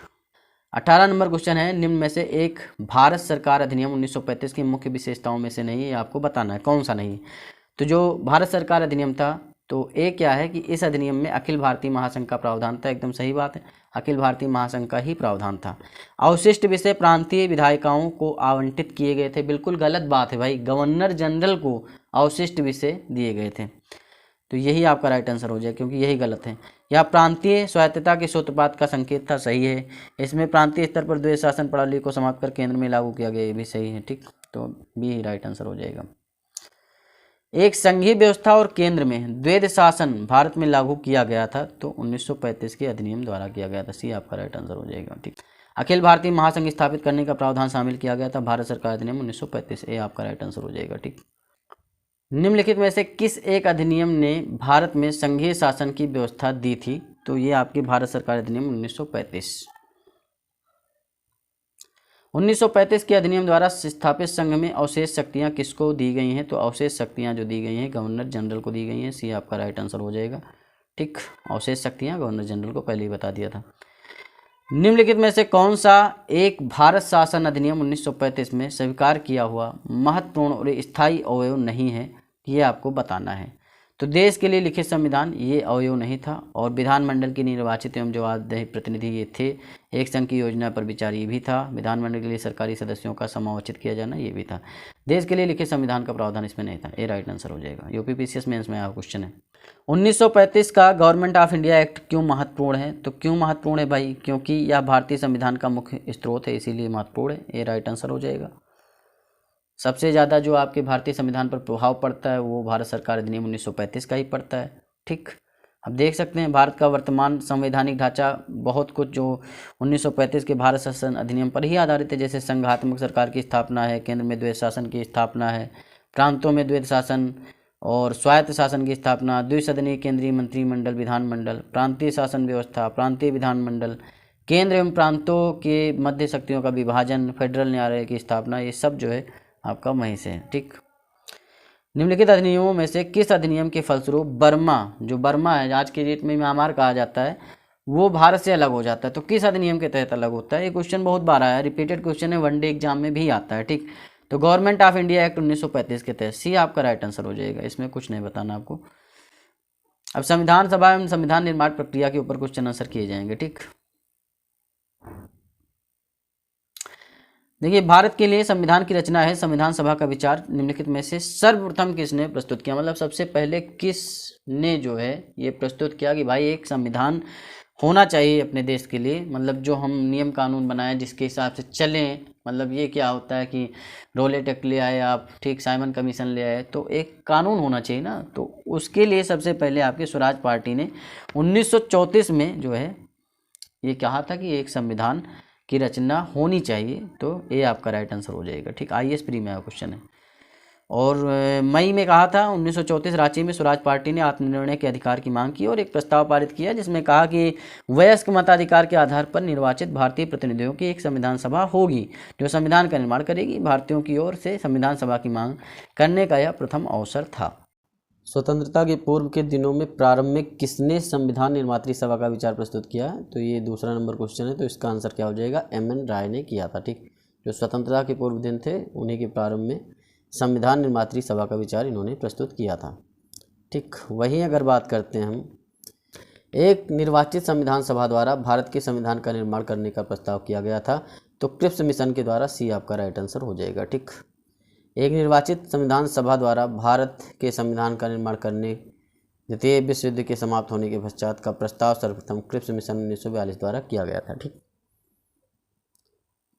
18 नंबर क्वेश्चन है, निम्न में से एक भारत सरकार अधिनियम 1935 की मुख्य विशेषताओं में से नहीं, ये आपको बताना है कौन सा नहीं। तो जो भारत सरकार अधिनियम था तो तो ए क्या है कि इस अधिनियम में अखिल भारतीय महासंघ का प्रावधान था। एकदम सही बात है, अखिल भारतीय महासंघ का ही प्रावधान था। अवशिष्ट विषय प्रांतीय विधायिकाओं को आवंटित किए गए थे। बिल्कुल गलत बात है भाई, गवर्नर जनरल को अवशिष्ट विषय दिए गए थे, तो यही आपका राइट आंसर हो जाएगा, क्योंकि यही गलत है। यह प्रांतीय स्वायत्तता के सूत्रपात का संकेत था, सही है। इसमें प्रांतीय स्तर पर द्वैध शासन प्रणाली को समाप्त कर केंद्र में लागू किया गया, ये भी सही है। ठीक, तो बी राइट आंसर हो जाएगा। एक संघीय व्यवस्था और केंद्र में द्वैध शासन भारत में लागू किया गया था, तो 1935 के अधिनियम द्वारा किया गया था। सी आपका राइट आंसर हो जाएगा। ठीक, अखिल भारतीय महासंघ स्थापित करने का प्रावधान शामिल किया गया था, भारत सरकार अधिनियम 1935। ए आपका राइट आंसर हो जाएगा। ठीक, निम्नलिखित में से किस एक अधिनियम ने भारत में संघीय शासन की व्यवस्था दी थी? तो ये आपकी भारत सरकार अधिनियम 1935। 1935 के अधिनियम द्वारा स्थापित संघ में अवशेष शक्तियां किसको दी गई हैं? तो अवशेष शक्तियां जो दी गई हैं गवर्नर जनरल को दी गई हैं। सी आपका राइट आंसर हो जाएगा। ठीक, अवशेष शक्तियां गवर्नर जनरल को पहले ही बता दिया था। निम्नलिखित में से कौन सा एक भारत शासन अधिनियम 1935 में स्वीकार किया हुआ महत्वपूर्ण और स्थायी अवयव नहीं है? ये आपको बताना है। तो देश के लिए लिखित संविधान ये अवयव नहीं था, और विधानमंडल के निर्वाचित एवं जवाबदेह प्रतिनिधि ये थे। एक संघ की योजना पर विचार ये भी था। विधानमंडल के लिए सरकारी सदस्यों का समायोजित किया जाना ये भी था। देश के लिए लिखित संविधान का प्रावधान इसमें नहीं था। ये राइट आंसर हो जाएगा। यूपी पीसीएस मेंस में आया क्वेश्चन है। 1935 का गवर्नमेंट ऑफ इंडिया एक्ट क्यों महत्वपूर्ण है? तो क्यों महत्वपूर्ण है भाई? क्योंकि यह भारतीय संविधान का मुख्य स्रोत है, इसीलिए महत्वपूर्ण है। ये राइट आंसर हो जाएगा। सबसे ज़्यादा जो आपके भारतीय संविधान पर प्रभाव पड़ता है वो भारत सरकार अधिनियम 1935 का ही पड़ता है। ठीक, अब देख सकते हैं भारत का वर्तमान संवैधानिक ढांचा बहुत कुछ जो 1935 के भारत शासन अधिनियम पर ही आधारित है, जैसे संघात्मक सरकार की स्थापना है, केंद्र में द्वैध शासन की स्थापना है, प्रांतों में द्वैध शासन और स्वायत्त शासन की स्थापना, द्विसदनीय केंद्रीय मंत्रिमंडल विधानमंडल, प्रांतीय शासन व्यवस्था, प्रांतीय विधानमंडल, केंद्र एवं प्रांतों के मध्य शक्तियों का विभाजन, फेडरल न्यायालय की स्थापना, ये सब जो है आपका वहीं से है। ठीक, निम्नलिखित अधिनियमों में से किस अधिनियम के फलस्वरूप बर्मा, जो बर्मा है आज के डेट में म्यांमार कहा जाता है, वो भारत से अलग हो जाता है? तो किस अधिनियम के तहत अलग होता है? ये क्वेश्चन बहुत बार आया है, रिपीटेड क्वेश्चन है, वनडे एग्जाम में भी आता है। ठीक, तो गवर्नमेंट ऑफ इंडिया एक्ट 1935 के तहत। सी आपका राइट आंसर हो जाएगा, इसमें कुछ नहीं बताना आपको। अब संविधान सभा एवं संविधान निर्माण प्रक्रिया के ऊपर क्वेश्चन आंसर किए जाएंगे। ठीक, देखिए भारत के लिए संविधान की रचना है, संविधान सभा का विचार निम्नलिखित में से सर्वप्रथम किसने प्रस्तुत किया? मतलब सबसे पहले किसने जो है ये प्रस्तुत किया कि भाई एक संविधान होना चाहिए अपने देश के लिए, मतलब जो हम नियम कानून बनाएं जिसके हिसाब से चलें। मतलब ये क्या होता है कि रोलेट एक्ट ले आए आप, ठीक, साइमन कमीशन ले आए, तो एक कानून होना चाहिए ना। तो उसके लिए सबसे पहले आपकी स्वराज पार्टी ने 1934 में जो है ये कहा था कि एक संविधान की रचना होनी चाहिए। तो ये आपका राइट आंसर हो जाएगा। ठीक, आईएएस प्री में आया क्वेश्चन है। और मई में कहा था 1934 रांची में स्वराज पार्टी ने आत्मनिर्णय के अधिकार की मांग की और एक प्रस्ताव पारित किया जिसमें कहा कि वयस्क मताधिकार के आधार पर निर्वाचित भारतीय प्रतिनिधियों की एक संविधान सभा होगी जो संविधान का निर्माण करेगी। भारतीयों की ओर से संविधान सभा की मांग करने का यह प्रथम अवसर था। स्वतंत्रता के पूर्व के दिनों में प्रारंभ में किसने संविधान निर्मात्री सभा का विचार प्रस्तुत किया है? तो ये दूसरा नंबर क्वेश्चन है, तो इसका आंसर क्या हो जाएगा? एमएन राय ने किया था। ठीक, जो स्वतंत्रता के पूर्व दिन थे उन्हीं के प्रारंभ में संविधान निर्मात्री सभा का विचार इन्होंने प्रस्तुत किया था। ठीक, वहीं अगर बात करते हैं हम, एक निर्वाचित संविधान सभा द्वारा भारत के संविधान का निर्माण करने का प्रस्ताव किया गया था, तो क्रिप्स मिशन के द्वारा। सी आपका राइट आंसर हो जाएगा। ठीक, एक निर्वाचित संविधान सभा द्वारा भारत के संविधान का निर्माण करने द्वितीय विश्व युद्ध के समाप्त होने के पश्चात का प्रस्ताव सर्वप्रथम क्रिप्स मिशन 1942 द्वारा किया गया था। ठीक,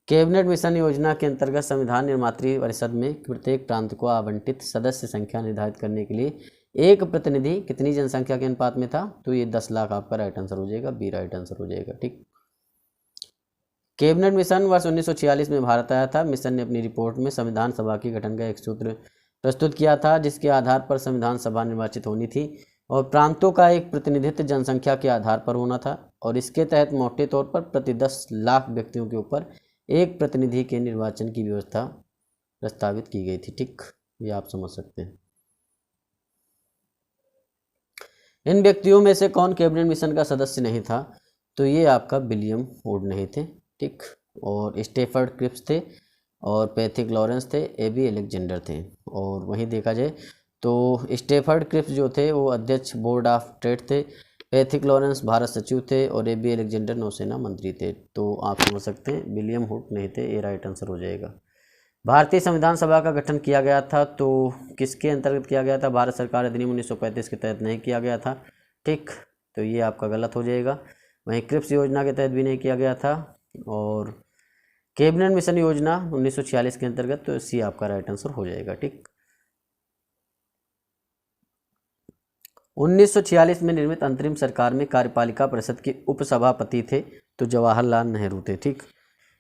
कैबिनेट मिशन योजना के अंतर्गत संविधान निर्मात्री परिषद में प्रत्येक प्रांत को आवंटित सदस्य संख्या निर्धारित करने के लिए एक प्रतिनिधि कितनी जनसंख्या के अनुपात में था? तो ये 10 लाख आपका राइट आंसर हो जाएगा। बी राइट आंसर हो जाएगा। ठीक, कैबिनेट मिशन वर्ष 1946 में भारत आया था। मिशन ने अपनी रिपोर्ट में संविधान सभा के गठन का एक सूत्र प्रस्तुत किया था जिसके आधार पर संविधान सभा निर्वाचित होनी थी और प्रांतों का एक प्रतिनिधित्व जनसंख्या के आधार पर होना था और इसके तहत मोटे तौर पर प्रति 10 लाख व्यक्तियों के ऊपर एक प्रतिनिधि के निर्वाचन की व्यवस्था प्रस्तावित की गई थी। ठीक, ये आप समझ सकते हैं। इन व्यक्तियों में से कौन कैबिनेट मिशन का सदस्य नहीं था? तो ये आपका विलियम वुड नहीं थे। ठीक, और स्टेफर्ड क्रिप्स थे और पैथिक लॉरेंस थे, एबी अलेक्जेंडर थे। और वहीं देखा जाए तो स्टेफर्ड क्रिप्स जो थे वो अध्यक्ष बोर्ड ऑफ ट्रेड थे, पैथिक लॉरेंस भारत सचिव थे और एबी अलेक्जेंडर नौसेना मंत्री थे। तो आप समझ सकते हैं विलियम हुड नहीं थे, ये राइट आंसर हो जाएगा। भारतीय संविधान सभा का गठन किया गया था तो किसके अंतर्गत किया गया था? भारत सरकार अधिनियम 1935 के तहत नहीं किया गया था, ठीक, तो ये आपका गलत हो जाएगा। वहीं क्रिप्स योजना के तहत भी नहीं किया गया था और कैबिनेट मिशन योजना 1946 के अंतर्गत, तो सी आपका राइट आंसर हो जाएगा, ठीक। 1946 में निर्मित अंतरिम सरकार में कार्यपालिका परिषद के उपसभापति थे तो जवाहरलाल नेहरू थे, ठीक।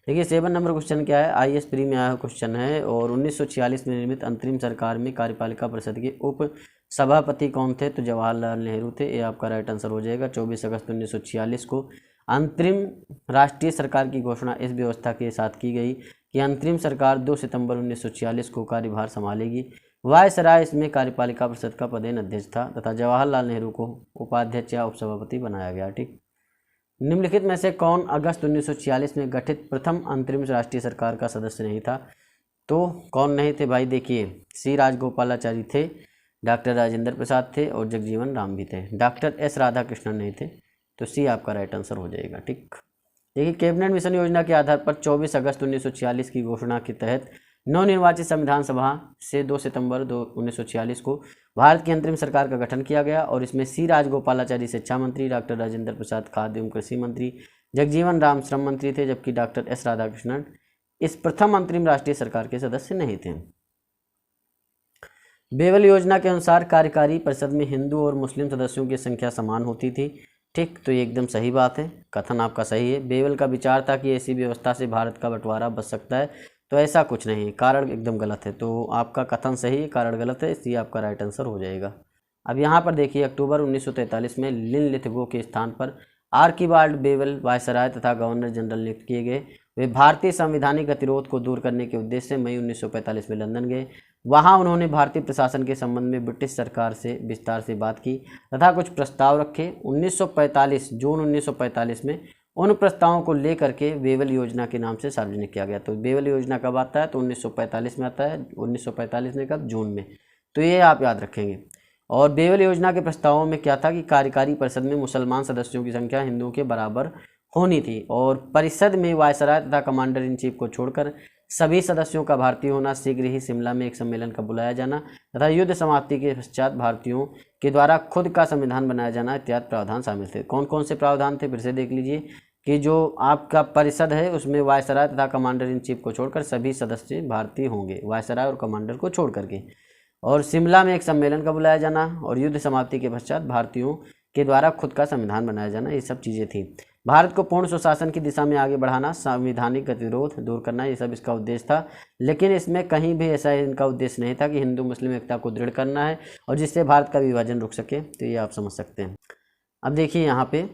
देखिए 7 नंबर क्वेश्चन क्या है, आईएएस प्री में आया क्वेश्चन है और 1946 में निर्मित अंतरिम सरकार में कार्यपालिका परिषद के उप सभापति कौन थे? तो जवाहरलाल नेहरू थे, ये आपका राइट आंसर हो जाएगा। 24 अगस्त 1946 को अंतरिम राष्ट्रीय सरकार की घोषणा इस व्यवस्था के साथ की गई कि अंतरिम सरकार 2 सितंबर 1946 को कार्यभार संभालेगी। वायसराय इसमें कार्यपालिका परिषद का पदेन अध्यक्ष था तथा जवाहरलाल नेहरू को उपाध्यक्ष या उपसभापति बनाया गया, ठीक। निम्नलिखित में से कौन अगस्त 1946 में गठित प्रथम अंतरिम राष्ट्रीय सरकार का सदस्य नहीं था? तो कौन नहीं थे भाई? देखिए सी राजगोपालाचारी थे, डॉक्टर राजेंद्र प्रसाद थे और जगजीवन राम भी थे। डॉक्टर एस राधाकृष्णन नहीं थे, तो सी आपका राइट आंसर हो जाएगा, ठीक। देखिए कैबिनेट मिशन योजना के आधार पर 24 अगस्त 1946 की घोषणा के तहत नवनिर्वाचित संविधान सभा से 2 सितंबर 1946 को भारत की अंतरिम सरकार का गठन किया गया और इसमें सी राजगोपालाचारी शिक्षा मंत्री, डॉक्टर राजेंद्र प्रसाद खाद्य एवं कृषि मंत्री, जगजीवन राम श्रम मंत्री थे, जबकि डॉक्टर एस राधाकृष्णन इस प्रथम अंतरिम राष्ट्रीय सरकार के सदस्य नहीं थे। बेवल योजना के अनुसार कार्यकारी परिषद में हिंदू और मुस्लिम सदस्यों की संख्या समान होती थी, ठीक, तो ये एकदम सही बात है, कथन आपका सही है। बेवल का विचार था कि ऐसी व्यवस्था से भारत का बंटवारा बच सकता है, तो ऐसा कुछ नहीं, कारण एकदम गलत है, तो आपका कथन सही है, कारण गलत है, इसलिए आपका राइट आंसर हो जाएगा। अब यहाँ पर देखिए अक्टूबर 1943 में लिनलिथगो के स्थान पर आर्किबाल्ड बेवल वायसराय तथा गवर्नर जनरल नियुक्त किए गए। वे भारतीय संवैधानिक गतिरोध को दूर करने के उद्देश्य से मई 1945 में लंदन गए। वहां उन्होंने भारतीय प्रशासन के संबंध में ब्रिटिश सरकार से विस्तार से बात की तथा कुछ प्रस्ताव रखे। 1945 जून 1945 में उन प्रस्तावों को लेकर के बेवल योजना के नाम से सार्वजनिक किया गया। तो बेवल योजना कब आता है? तो 1945 में आता है। 1945 में कब? जून में, तो ये आप याद रखेंगे। और बेवल योजना के प्रस्तावों में क्या था कि कार्यकारी परिषद में मुसलमान सदस्यों की संख्या हिंदुओं के बराबर होनी थी और परिषद में वायसराय तथा कमांडर इन चीफ को छोड़कर सभी सदस्यों का भारतीय होना, शीघ्र ही शिमला में एक सम्मेलन का बुलाया जाना तथा युद्ध समाप्ति के पश्चात भारतीयों के द्वारा खुद का संविधान बनाया जाना इत्यादि प्रावधान शामिल थे। कौन कौन से प्रावधान थे? फिर से देख लीजिए कि जो आपका परिषद है उसमें वायसराय तथा कमांडर इन चीफ को छोड़कर सभी सदस्य भारतीय होंगे, वायसराय और कमांडर को छोड़ करके, और शिमला में एक सम्मेलन का बुलाया जाना और युद्ध समाप्ति के पश्चात भारतीयों के द्वारा खुद का संविधान बनाया जाना, ये सब चीज़ें थी। भारत को पूर्ण सुशासन की दिशा में आगे बढ़ाना, संवैधानिक गतिरोध दूर करना, ये सब इसका उद्देश्य था। लेकिन इसमें कहीं भी ऐसा इनका उद्देश्य नहीं था कि हिंदू मुस्लिम एकता को दृढ़ करना है और जिससे भारत का विभाजन रुक सके, तो ये आप समझ सकते हैं। अब देखिए यहाँ पे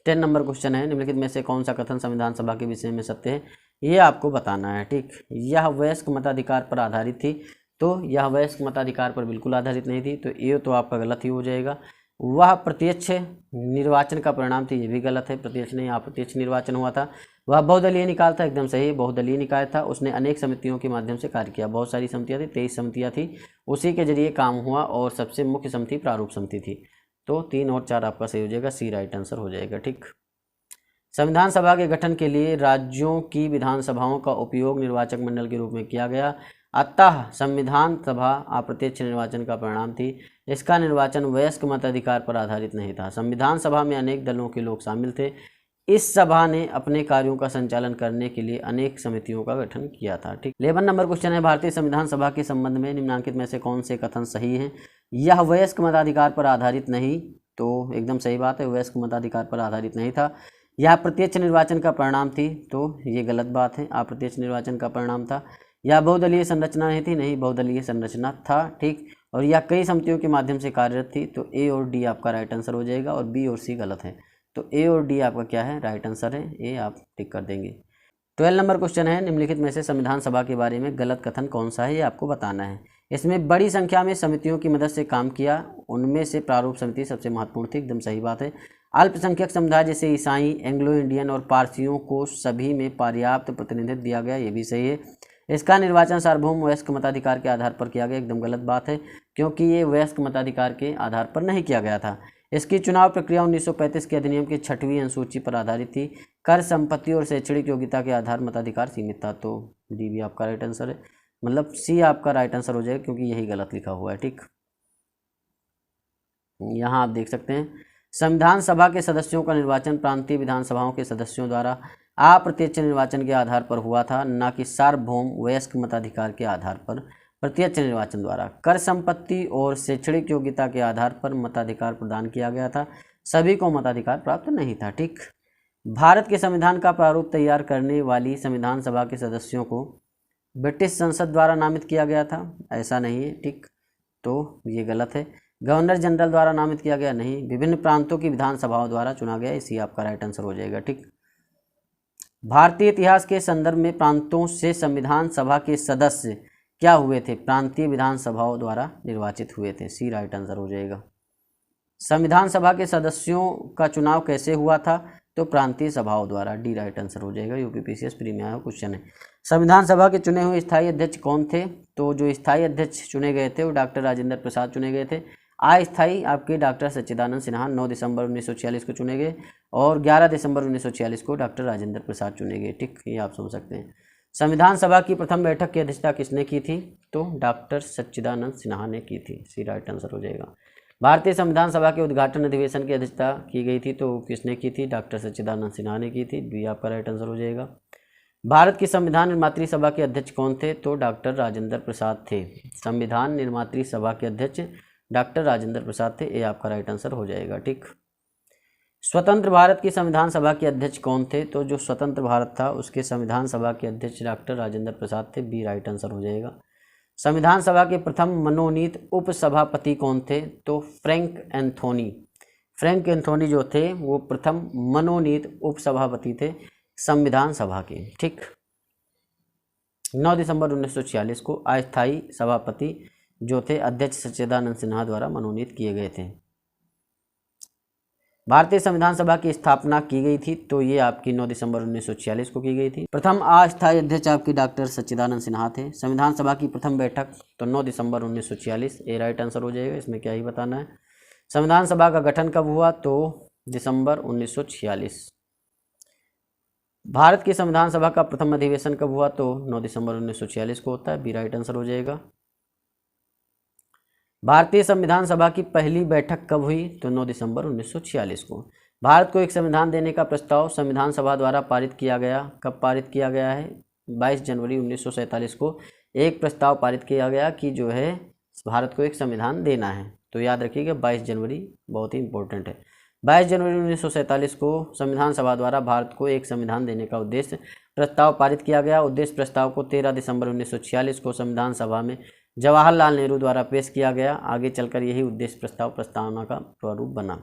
10 नंबर क्वेश्चन है, निम्नलिखित में से कौन सा कथन संविधान सभा के विषय में सत्य है, ये आपको बताना है, ठीक। यह वयस्क मताधिकार पर आधारित थी, तो यह वयस्क मताधिकार पर बिल्कुल आधारित नहीं थी, तो ये तो आपका गलत ही हो जाएगा। वह प्रत्यक्ष निर्वाचन का परिणाम थी, ये भी गलत है, प्रत्यक्ष नहीं अप्रत्यक्ष निर्वाचन हुआ था। वह बहुदलीय निकाय था, एकदम सही, बहुदलीय निकाय था। उसने अनेक समितियों के माध्यम से कार्य किया, बहुत सारी समितियाँ थी, 23 समितियाँ थी, उसी के जरिए काम हुआ और सबसे मुख्य समिति प्रारूप समिति थी। तो 3 और 4 आपका सही हो जाएगा, सी राइट आंसर हो जाएगा, ठीक। संविधान सभा के गठन के लिए राज्यों की विधानसभाओं का उपयोग निर्वाचक मंडल के रूप में किया गया, अतः संविधान सभा अप्रत्यक्ष निर्वाचन का परिणाम थी। इसका निर्वाचन वयस्क मताधिकार पर आधारित नहीं था। संविधान सभा में अनेक दलों के लोग शामिल थे। इस सभा ने अपने कार्यों का संचालन करने के लिए अनेक समितियों का गठन किया था, ठीक। 11 नंबर क्वेश्चन है, भारतीय संविधान सभा के संबंध में निम्नलिखित में से कौन से कथन सही हैं? यह वयस्क मताधिकार पर आधारित नहीं, तो एकदम सही बात है, वयस्क मताधिकार पर आधारित नहीं था। यह प्रत्यक्ष निर्वाचन का परिणाम थी, तो ये गलत बात है, अप्रत्यक्ष निर्वाचन का परिणाम था। यह बहुदलीय संरचना नहीं थी, नहीं बहुदलीय संरचना था, ठीक। और यह कई समितियों के माध्यम से कार्यरत थी, तो ए और डी आपका राइट आंसर हो जाएगा और बी और सी गलत है, तो ए और डी आपका क्या है? राइट आंसर है, ए आप टिक कर देंगे। 12 नंबर क्वेश्चन है, निम्नलिखित में से संविधान सभा के बारे में गलत कथन कौन सा है, ये आपको बताना है। इसमें बड़ी संख्या में समितियों की मदद से काम किया, उनमें से प्रारूप समिति सबसे महत्वपूर्ण थी, एकदम सही बात है। अल्पसंख्यक समुदाय जैसे ईसाई, एंग्लो इंडियन और पारसियों को सभी में पर्याप्त प्रतिनिधित्व दिया गया, ये भी सही है। इसका निर्वाचन सार्वभौम वयस्क मताधिकार के आधार पर किया गया, एकदम गलत बात है, क्योंकि ये वयस्क मताधिकार के आधार पर नहीं किया गया था। इसकी चुनाव प्रक्रिया 1935 के अधिनियम की 6वीं अनुसूची पर आधारित थी। कर, संपत्ति और शैक्षणिक योग्यता के आधार मताधिकार सीमित था। तो डी भी आपका राइट आंसर है, मतलब सी आपका राइट आंसर हो जाएगा क्योंकि यही गलत लिखा हुआ है। ठीक, यहाँ आप देख सकते हैं संविधान सभा के सदस्यों का निर्वाचन प्रांतीय विधानसभाओं के सदस्यों द्वारा अप्रत्यक्ष निर्वाचन के आधार पर हुआ था, न कि सार्वभौम वयस्क मताधिकार के आधार पर प्रत्यक्ष निर्वाचन द्वारा। कर, संपत्ति और शैक्षणिक योग्यता के आधार पर मताधिकार प्रदान किया गया था, सभी को मताधिकार प्राप्त नहीं था। ठीक, भारत के संविधान का प्रारूप तैयार करने वाली संविधान सभा के सदस्यों को ब्रिटिश संसद द्वारा नामित किया गया था, ऐसा नहीं है। ठीक, तो ये गलत है। गवर्नर जनरल द्वारा नामित किया गया, नहीं। विभिन्न प्रांतों की विधानसभाओं द्वारा चुना गया, इसी आपका राइट आंसर हो जाएगा। ठीक, भारतीय इतिहास के संदर्भ में प्रांतों से संविधान सभा के सदस्य क्या हुए थे? प्रांतीय विधानसभाओं द्वारा निर्वाचित हुए थे, सी राइट आंसर हो जाएगा। संविधान सभा के सदस्यों का चुनाव कैसे हुआ था? तो प्रांतीय सभाओं द्वारा, डी राइट आंसर हो जाएगा। यूपीपीसीएस प्री में आया क्वेश्चन है। संविधान सभा के चुने हुए स्थायी अध्यक्ष कौन थे? तो जो स्थायी अध्यक्ष चुने गए थे वो डॉक्टर राजेंद्र प्रसाद चुने गए थे। अस्थायी आपके डॉक्टर सच्चिदानंद सिन्हा 9 दिसंबर 1946 को चुने गए और 11 दिसंबर 1946 को डॉक्टर राजेंद्र प्रसाद चुने गए। ठीक, ये आप समझ सकते हैं। संविधान सभा की प्रथम बैठक की अध्यक्षता किसने की थी? तो डॉक्टर सच्चिदानंद सिन्हा ने की थी, सी राइट आंसर हो जाएगा। भारतीय संविधान सभा के उद्घाटन अधिवेशन की अध्यक्षता की गई थी, तो किसने की थी? डॉक्टर सच्चिदानंद सिन्हा ने की थी, बी आपका राइट आंसर हो जाएगा। भारत की संविधान निर्मात्री सभा के अध्यक्ष कौन थे? तो डॉक्टर राजेंद्र प्रसाद थे। संविधान निर्मात्री सभा के अध्यक्ष डॉक्टर राजेंद्र प्रसाद थे, ये आपका राइट आंसर हो जाएगा। ठीक, स्वतंत्र भारत की संविधान सभा के अध्यक्ष कौन थे? तो जो स्वतंत्र भारत था उसके संविधान सभा के अध्यक्ष डॉक्टर राजेंद्र प्रसाद थे, बी राइट आंसर हो जाएगा। संविधान सभा के प्रथम मनोनीत उपसभापति कौन थे? तो फ्रैंक एंथोनी। फ्रैंक एंथोनी जो थे वो प्रथम मनोनीत उपसभापति थे संविधान सभा के। ठीक, 9 दिसंबर 1946 को अस्थायी सभापति जो थे अध्यक्ष सच्चिदानंद सिन्हा द्वारा मनोनीत किए गए थे। भारतीय संविधान सभा की स्थापना की गई थी, तो ये आपकी 9 दिसंबर 1946 को की गई थी। प्रथम अस्थायी अध्यक्ष आपकी डॉक्टर सच्चिदानंद सिन्हा थे। संविधान सभा की प्रथम बैठक तो 9 दिसंबर 1946, ये राइट आंसर हो जाएगा, इसमें क्या ही बताना है। संविधान सभा का गठन कब हुआ? तो दिसंबर 1946। भारत की संविधान सभा का प्रथम अधिवेशन कब हुआ? तो 9 दिसंबर 1946 को होता है, बी राइट आंसर हो जाएगा। भारतीय संविधान सभा की पहली बैठक कब हुई? तो 9 दिसंबर 1946 को। भारत को एक संविधान देने का प्रस्ताव संविधान सभा द्वारा पारित किया गया, कब पारित किया गया है? 22 जनवरी 1947 को एक प्रस्ताव पारित किया गया कि जो है भारत को एक संविधान देना है। तो याद रखिएगा 22 जनवरी बहुत ही इंपॉर्टेंट है। 22 जनवरी 1947 को संविधान सभा द्वारा भारत को एक संविधान देने का उद्देश्य प्रस्ताव पारित किया गया। उद्देश्य प्रस्ताव को 13 दिसंबर 1946 को संविधान सभा में जवाहरलाल नेहरू द्वारा पेश किया गया। आगे चलकर यही उद्देश्य प्रस्तावना का प्रारूप बना।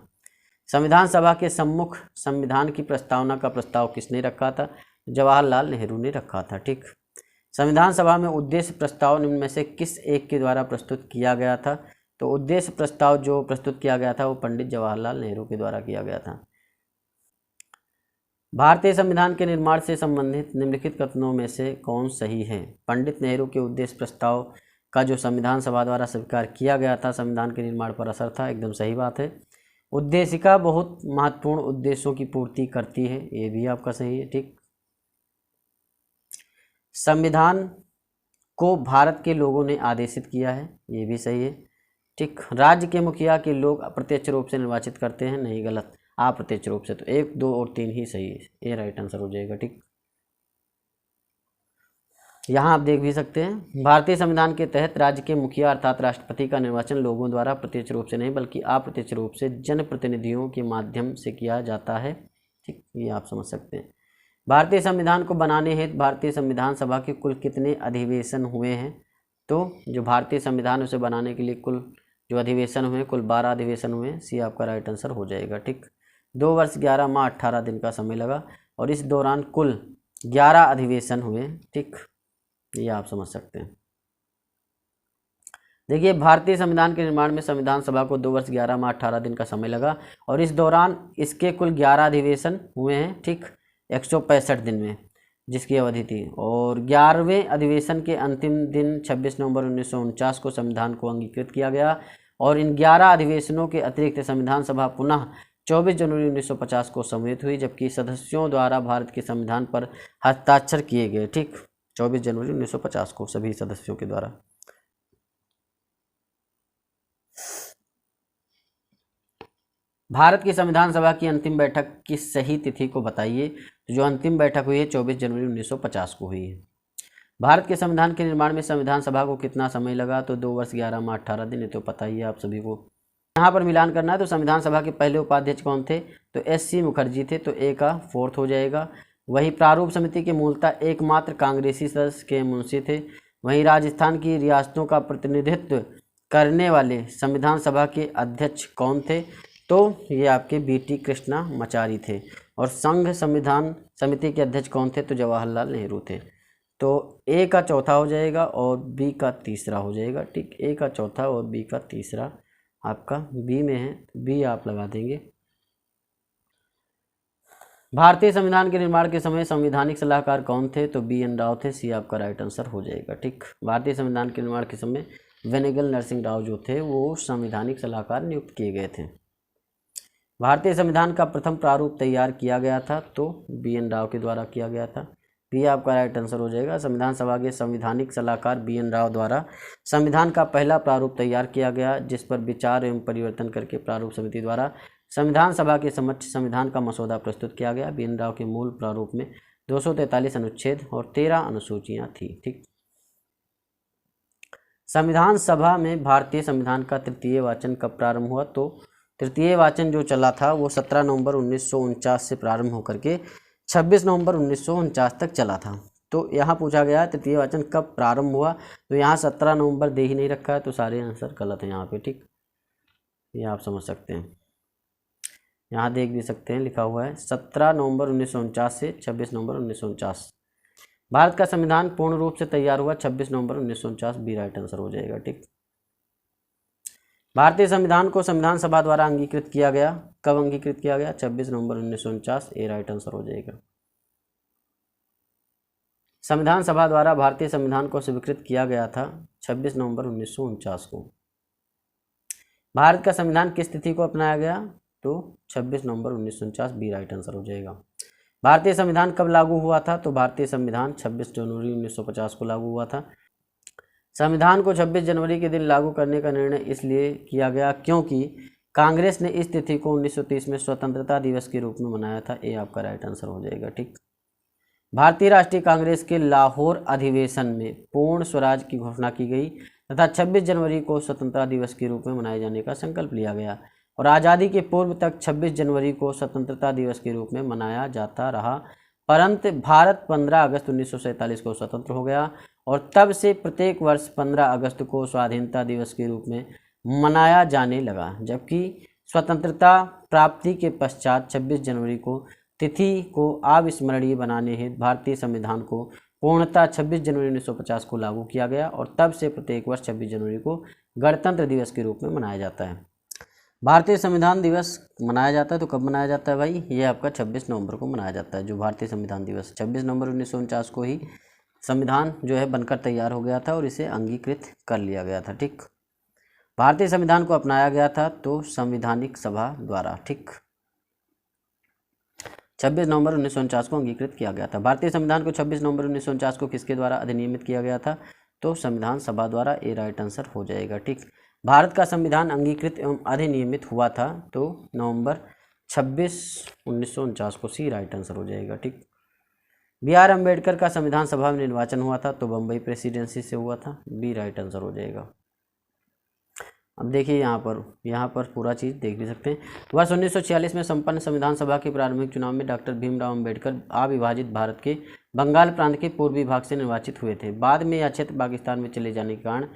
संविधान सभा के सम्मुख संविधान की प्रस्तावना का प्रस्ताव किसने रखा था? जवाहरलाल नेहरू ने रखा था। ठीक, संविधान सभा में उद्देश्य प्रस्ताव निम्न में से किस एक के द्वारा प्रस्तुत किया गया था? तो उद्देश्य प्रस्ताव जो प्रस्तुत किया गया था वो पंडित जवाहरलाल नेहरू के द्वारा किया गया था। भारतीय संविधान के निर्माण से संबंधित निम्नलिखित कथनों में से कौन सही है? पंडित नेहरू के उद्देश्य प्रस्ताव का जो संविधान सभा द्वारा स्वीकार किया गया था संविधान के निर्माण पर असर था, एकदम सही बात है। उद्देशिका बहुत महत्वपूर्ण उद्देश्यों की पूर्ति करती है, ये भी आपका सही है। ठीक, संविधान को भारत के लोगों ने आदेशित किया है, ये भी सही है। ठीक, राज्य के मुखिया के लोग अप्रत्यक्ष रूप से निर्वाचित करते हैं, नहीं गलत, अप्रत्यक्ष रूप से। तो 1, 2 और 3 ही सही है, ये राइट आंसर हो जाएगा। ठीक, यहाँ आप देख भी सकते हैं भारतीय संविधान के तहत राज्य के मुखिया अर्थात राष्ट्रपति का निर्वाचन लोगों द्वारा प्रत्यक्ष रूप से नहीं बल्कि अप्रत्यक्ष रूप से जनप्रतिनिधियों के माध्यम से किया जाता है। ठीक, ये आप समझ सकते हैं। भारतीय संविधान को बनाने हेतु भारतीय संविधान सभा के कुल कितने अधिवेशन हुए हैं? तो जो भारतीय संविधान उसे बनाने के लिए कुल जो अधिवेशन हुए कुल 12 अधिवेशन हुए, सी आपका राइट आंसर हो जाएगा। ठीक, 2 वर्ष 11 माह 18 दिन का समय लगा और इस दौरान कुल 11 अधिवेशन हुए। ठीक, ये आप समझ सकते हैं। देखिए, भारतीय संविधान के निर्माण में संविधान सभा को 2 वर्ष 11 माह 18 दिन का समय लगा और इस दौरान इसके कुल 11 अधिवेशन हुए हैं। ठीक, 165 दिन में जिसकी अवधि थी। और 11वें अधिवेशन के अंतिम दिन 26 नवंबर 1949 को संविधान को अंगीकृत किया गया। और इन 11 अधिवेशनों के अतिरिक्त संविधान सभा पुनः 24 जनवरी 1950 को सम्मिलित हुई, जबकि सदस्यों द्वारा भारत के संविधान पर हस्ताक्षर किए गए। ठीक, 24 जनवरी 1950 को सभी सदस्यों के द्वारा। भारत की संविधान सभा की अंतिम बैठक की सही तिथि को बताइए। तो जो अंतिम बैठक हुई है 24 जनवरी 1950 को हुई है। भारत के संविधान के निर्माण में संविधान सभा को कितना समय लगा? तो 2 वर्ष 11 माह 18 दिन। ये तो पता ही है आप सभी को। यहाँ पर मिलान करना है। तो संविधान सभा के पहले उपाध्यक्ष कौन थे? तो SC मुखर्जी थे, तो A का 4th हो जाएगा। वही प्रारूप समिति के मूलतः एकमात्र कांग्रेसी सदस्य के मुंशी थे। वहीं राजस्थान की रियासतों का प्रतिनिधित्व करने वाले संविधान सभा के अध्यक्ष कौन थे? तो ये आपके BT कृष्णामाचारी थे। और संघ संविधान समिति के अध्यक्ष कौन थे? तो जवाहरलाल नेहरू थे। तो A का चौथा हो जाएगा और B का तीसरा हो जाएगा। ठीक, A का चौथा और B का तीसरा आपका B में है, B आप लगा देंगे। भारतीय संविधान के निर्माण के समय संवैधानिक सलाहकार कौन थे? तो BN राव थे, C आपका राइट आंसर हो जाएगा। ठीक, भारतीय संविधान के निर्माण के समय वेनेगल नरसिंह राव जो थे वो संवैधानिक सलाहकार नियुक्त किए गए थे। भारतीय संविधान का प्रथम प्रारूप तैयार किया गया था, तो BN राव के द्वारा किया गया था। B आपका राइट आंसर हो जाएगा। संविधान सभा के संवैधानिक सलाहकार BN राव द्वारा संविधान का पहला प्रारूप तैयार किया गया, जिस पर विचार एवं परिवर्तन करके प्रारूप समिति द्वारा संविधान सभा के समक्ष संविधान का मसौदा प्रस्तुत किया गया। BN राव के मूल प्रारूप में 243 अनुच्छेद और 13 अनुसूचियाँ थी। ठीक, संविधान सभा में भारतीय संविधान का तृतीय वाचन कब प्रारंभ हुआ? तो तृतीय वाचन जो चला था वो 17 नवंबर 1949 से प्रारंभ होकर के 26 नवंबर 1949 तक चला था। तो यहाँ पूछा गया तृतीय वाचन कब प्रारंभ हुआ? तो यहाँ 17 नवंबर दे ही नहीं रखा है, तो सारे आंसर गलत हैं यहाँ पे। ठीक, ये आप समझ सकते हैं, यहाँ देख भी सकते हैं, लिखा हुआ है 17 नवंबर 1949 से 26 नवंबर 1949। भारत का संविधान पूर्ण रूप से तैयार हुआ 26 नवंबर 1949, B राइट आंसर हो जाएगा। ठीक, भारतीय संविधान को संविधान सभा द्वारा अंगीकृत किया गया, कब अंगीकृत किया गया? 26 नवंबर 1949, A राइट आंसर हो जाएगा। संविधान सभा द्वारा भारतीय संविधान को स्वीकृत किया गया था 26 नवंबर 1949 को। भारत का संविधान किस तिथि को अपनाया गया? तो 26 नवंबर 1949, B राइट आंसर हो जाएगा। भारतीय संविधान कब लागू हुआ था? तो भारतीय संविधान 26 जनवरी 1950 को लागू हुआ था। संविधान को 26 जनवरी के दिन लागू करने का निर्णय इसलिए किया गया क्योंकि कांग्रेस ने इस तिथि को 1930 में स्वतंत्रता दिवस के रूप में मनाया था। A आपका राइट आंसर हो जाएगा। ठीक, भारतीय राष्ट्रीय कांग्रेस के लाहौर अधिवेशन में पूर्ण स्वराज की घोषणा की गई तथा 26 जनवरी को स्वतंत्रता दिवस के रूप में मनाए जाने का संकल्प लिया गया और आज़ादी के पूर्व तक 26 जनवरी को स्वतंत्रता दिवस के रूप में मनाया जाता रहा, परंतु भारत 15 अगस्त 1947 को स्वतंत्र हो गया और तब से प्रत्येक वर्ष 15 अगस्त को स्वाधीनता दिवस के रूप में मनाया जाने लगा, जबकि स्वतंत्रता प्राप्ति के पश्चात 26 जनवरी को तिथि को अविस्मरणीय बनाने हेतु भारतीय संविधान को पूर्णतः 26 जनवरी 1950 को लागू किया गया और तब से प्रत्येक वर्ष 26 जनवरी को गणतंत्र दिवस के रूप में मनाया जाता है। भारतीय संविधान दिवस मनाया जाता है तो कब मनाया जाता है भाई? ये आपका 26 नवंबर को मनाया जाता है। जो भारतीय संविधान दिवस 26 नवंबर 1949 को ही संविधान जो है बनकर तैयार हो गया था और इसे अंगीकृत कर लिया गया था। ठीक, भारतीय संविधान को अपनाया गया था तो संवैधानिक सभा द्वारा। ठीक, 26 नवंबर 1949 को अंगीकृत किया गया था। भारतीय संविधान को 26 नवंबर 1949 को किसके द्वारा अधिनियमित किया गया था? तो संविधान सभा द्वारा। A राइट आंसर हो जाएगा। ठीक, भारत का संविधान अंगीकृत एवं अधिनियमित हुआ था तो नवंबर 26 1949 को, C राइट आंसर हो जाएगा। ठीक, BR अम्बेडकर का संविधान सभा में निर्वाचन हुआ था तो बम्बई प्रेसिडेंसी से हुआ था, B राइट आंसर हो जाएगा। अब देखिए यहाँ पर पूरा चीज़ देख भी सकते हैं। वर्ष 1946 में संपन्न संविधान सभा के प्रारंभिक चुनाव में डॉक्टर भीमराव अम्बेडकर अविभाजित भारत के बंगाल प्रांत के पूर्वी भाग से निर्वाचित हुए थे। बाद में यह क्षेत्र पाकिस्तान में चले जाने के कारण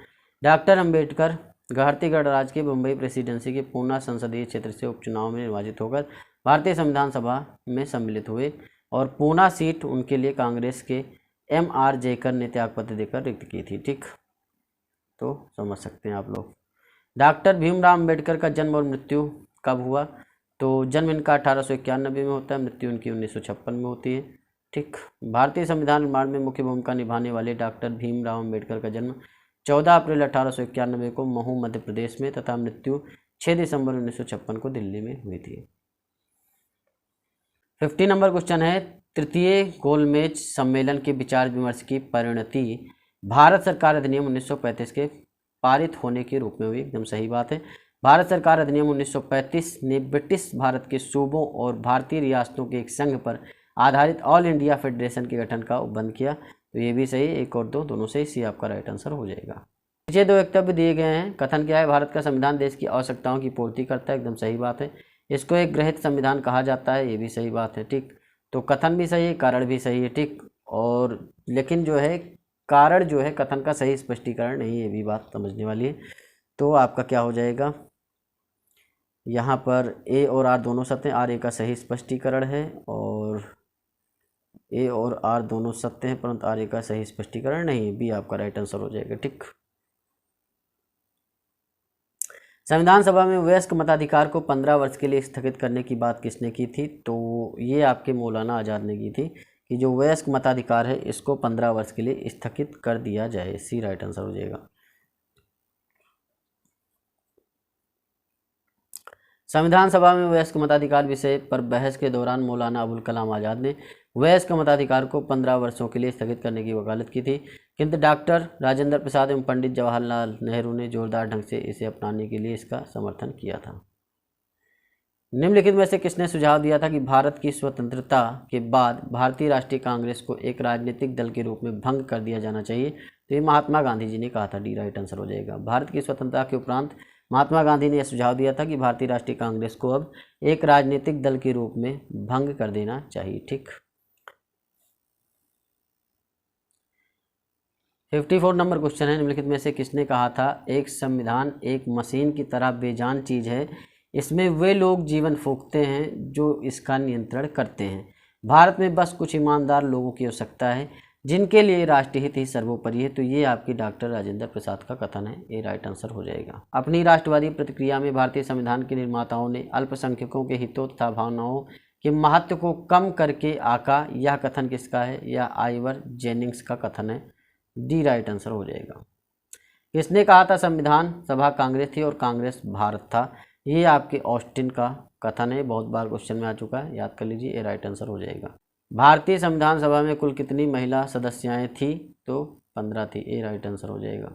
डॉक्टर अम्बेडकर गढ़ती गणराज्य के बम्बई प्रेसिडेंसी के पूना संसदीय क्षेत्र से उपचुनाव में निर्वाचित होकर भारतीय संविधान सभा में सम्मिलित हुए और पूना सीट उनके लिए कांग्रेस के MR जयकर ने त्यागपत्र देकर रिक्त की थी। ठीक, तो समझ सकते हैं आप लोग। डॉक्टर भीमराव अम्बेडकर का जन्म और मृत्यु कब हुआ? तो जन्म इनका 1891 में होता है, मृत्यु इनकी 1956 में होती है। ठीक। भारतीय संविधान निर्माण में मुख्य भूमिका निभाने वाले डॉक्टर भीमराव अम्बेडकर का जन्म 14 अप्रैल 1891 को महू मध्य प्रदेश में तथा मृत्यु 6 दिसंबर 1956 को दिल्ली में हुई थी। 50 नंबर क्वेश्चन है, तृतीय गोलमेज सम्मेलन के विचार विमर्श की परिणति भारत सरकार अधिनियम 1935 के पारित होने के रूप में हुई। एकदम सही बात है। भारत सरकार अधिनियम 1935 ने ब्रिटिश भारत के सूबों और भारतीय रियासतों के एक संघ पर आधारित ऑल इंडिया फेडरेशन के गठन का उपबंध किया। तो ये भी सही, 1 और 2 दोनों सही, सी आपका राइट आंसर हो जाएगा। नीचे 2 वक्तव्य दिए गए हैं। कथन क्या है, भारत का संविधान देश की आवश्यकताओं की पूर्ति करता है। एकदम सही बात है। इसको एक गृहीत संविधान कहा जाता है, ये भी सही बात है। ठीक, तो कथन भी सही है, कारण भी सही है। ठीक, और लेकिन जो है कारण जो है कथन का सही स्पष्टीकरण नहीं, ये भी बात समझने वाली है। तो आपका क्या हो जाएगा, यहाँ पर ए और आर दोनों सत्य हैं। आर ए का सही स्पष्टीकरण है और ए और आर दोनों सत्य हैं, परंतु आर ए का सही स्पष्टीकरण नहीं है। बी आपका राइट आंसर हो जाएगा। ठीक। संविधान सभा में वयस्क मताधिकार को 15 वर्ष के लिए स्थगित करने की बात किसने की थी? तो ये आपके मौलाना आज़ाद ने की थी कि जो वयस्क मताधिकार है इसको 15 वर्ष के लिए स्थगित कर दिया जाए। सी राइट आंसर हो जाएगा। संविधान सभा में वयस्क मताधिकार विषय पर बहस के दौरान मौलाना अबुल कलाम आज़ाद ने वयस्क मताधिकार को 15 वर्षों के लिए स्थगित करने की वकालत की थी, किंतु डॉक्टर राजेंद्र प्रसाद एवं पंडित जवाहरलाल नेहरू ने जोरदार ढंग से इसे अपनाने के लिए इसका समर्थन किया था। निम्नलिखित में से किसने सुझाव दिया था कि भारत की स्वतंत्रता के बाद भारतीय राष्ट्रीय कांग्रेस को एक राजनीतिक दल के रूप में भंग कर दिया जाना चाहिए? तो ये महात्मा गांधी जी ने कहा था। डी राइट आंसर हो जाएगा। भारत की स्वतंत्रता के उपरांत महात्मा गांधी ने यह सुझाव दिया था कि भारतीय राष्ट्रीय कांग्रेस को अब एक राजनीतिक दल के रूप में भंग कर देना चाहिए। ठीक। 54 नंबर क्वेश्चन है, निम्नलिखित में से किसने कहा था एक संविधान एक मशीन की तरह बेजान चीज़ है, इसमें वे लोग जीवन फूंकते हैं जो इसका नियंत्रण करते हैं। भारत में बस कुछ ईमानदार लोगों की आवश्यकता है जिनके लिए राष्ट्रीय हित ही सर्वोपरि है। तो ये आपकी डॉक्टर राजेंद्र प्रसाद का कथन है। ये राइट आंसर हो जाएगा। अपनी राष्ट्रवादी प्रतिक्रिया में भारतीय संविधान के निर्माताओं ने अल्पसंख्यकों के हितों तथा भावनाओं के महत्व को कम करके आका। यह कथन किसका है? यह आइवर जेनिंग्स का कथन है। डी राइट आंसर हो जाएगा। किसने कहा था संविधान सभा कांग्रेस थी और कांग्रेस भारत था? ये आपके ऑस्टिन का कथन है। बहुत बार क्वेश्चन में आ चुका है, याद कर लीजिए। ये राइट आंसर हो जाएगा। भारतीय संविधान सभा में कुल कितनी महिला सदस्याएं थी? तो 15 थी। ये राइट आंसर हो जाएगा।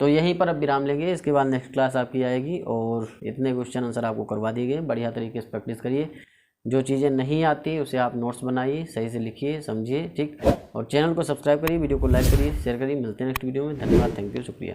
तो यहीं पर अब विराम लेंगे, इसके बाद नेक्स्ट क्लास आपकी आएगी और इतने क्वेश्चन आंसर आपको करवा दिए गए। बढ़िया तरीके से प्रैक्टिस करिए। जो चीज़ें नहीं आती उसे आप नोट्स बनाइए, सही से लिखिए, समझिए। ठीक। और चैनल को सब्सक्राइब करिए, वीडियो को लाइक करिए, शेयर करिए। मिलते हैं नेक्स्ट वीडियो में। धन्यवाद, थैंक यू, शुक्रिया।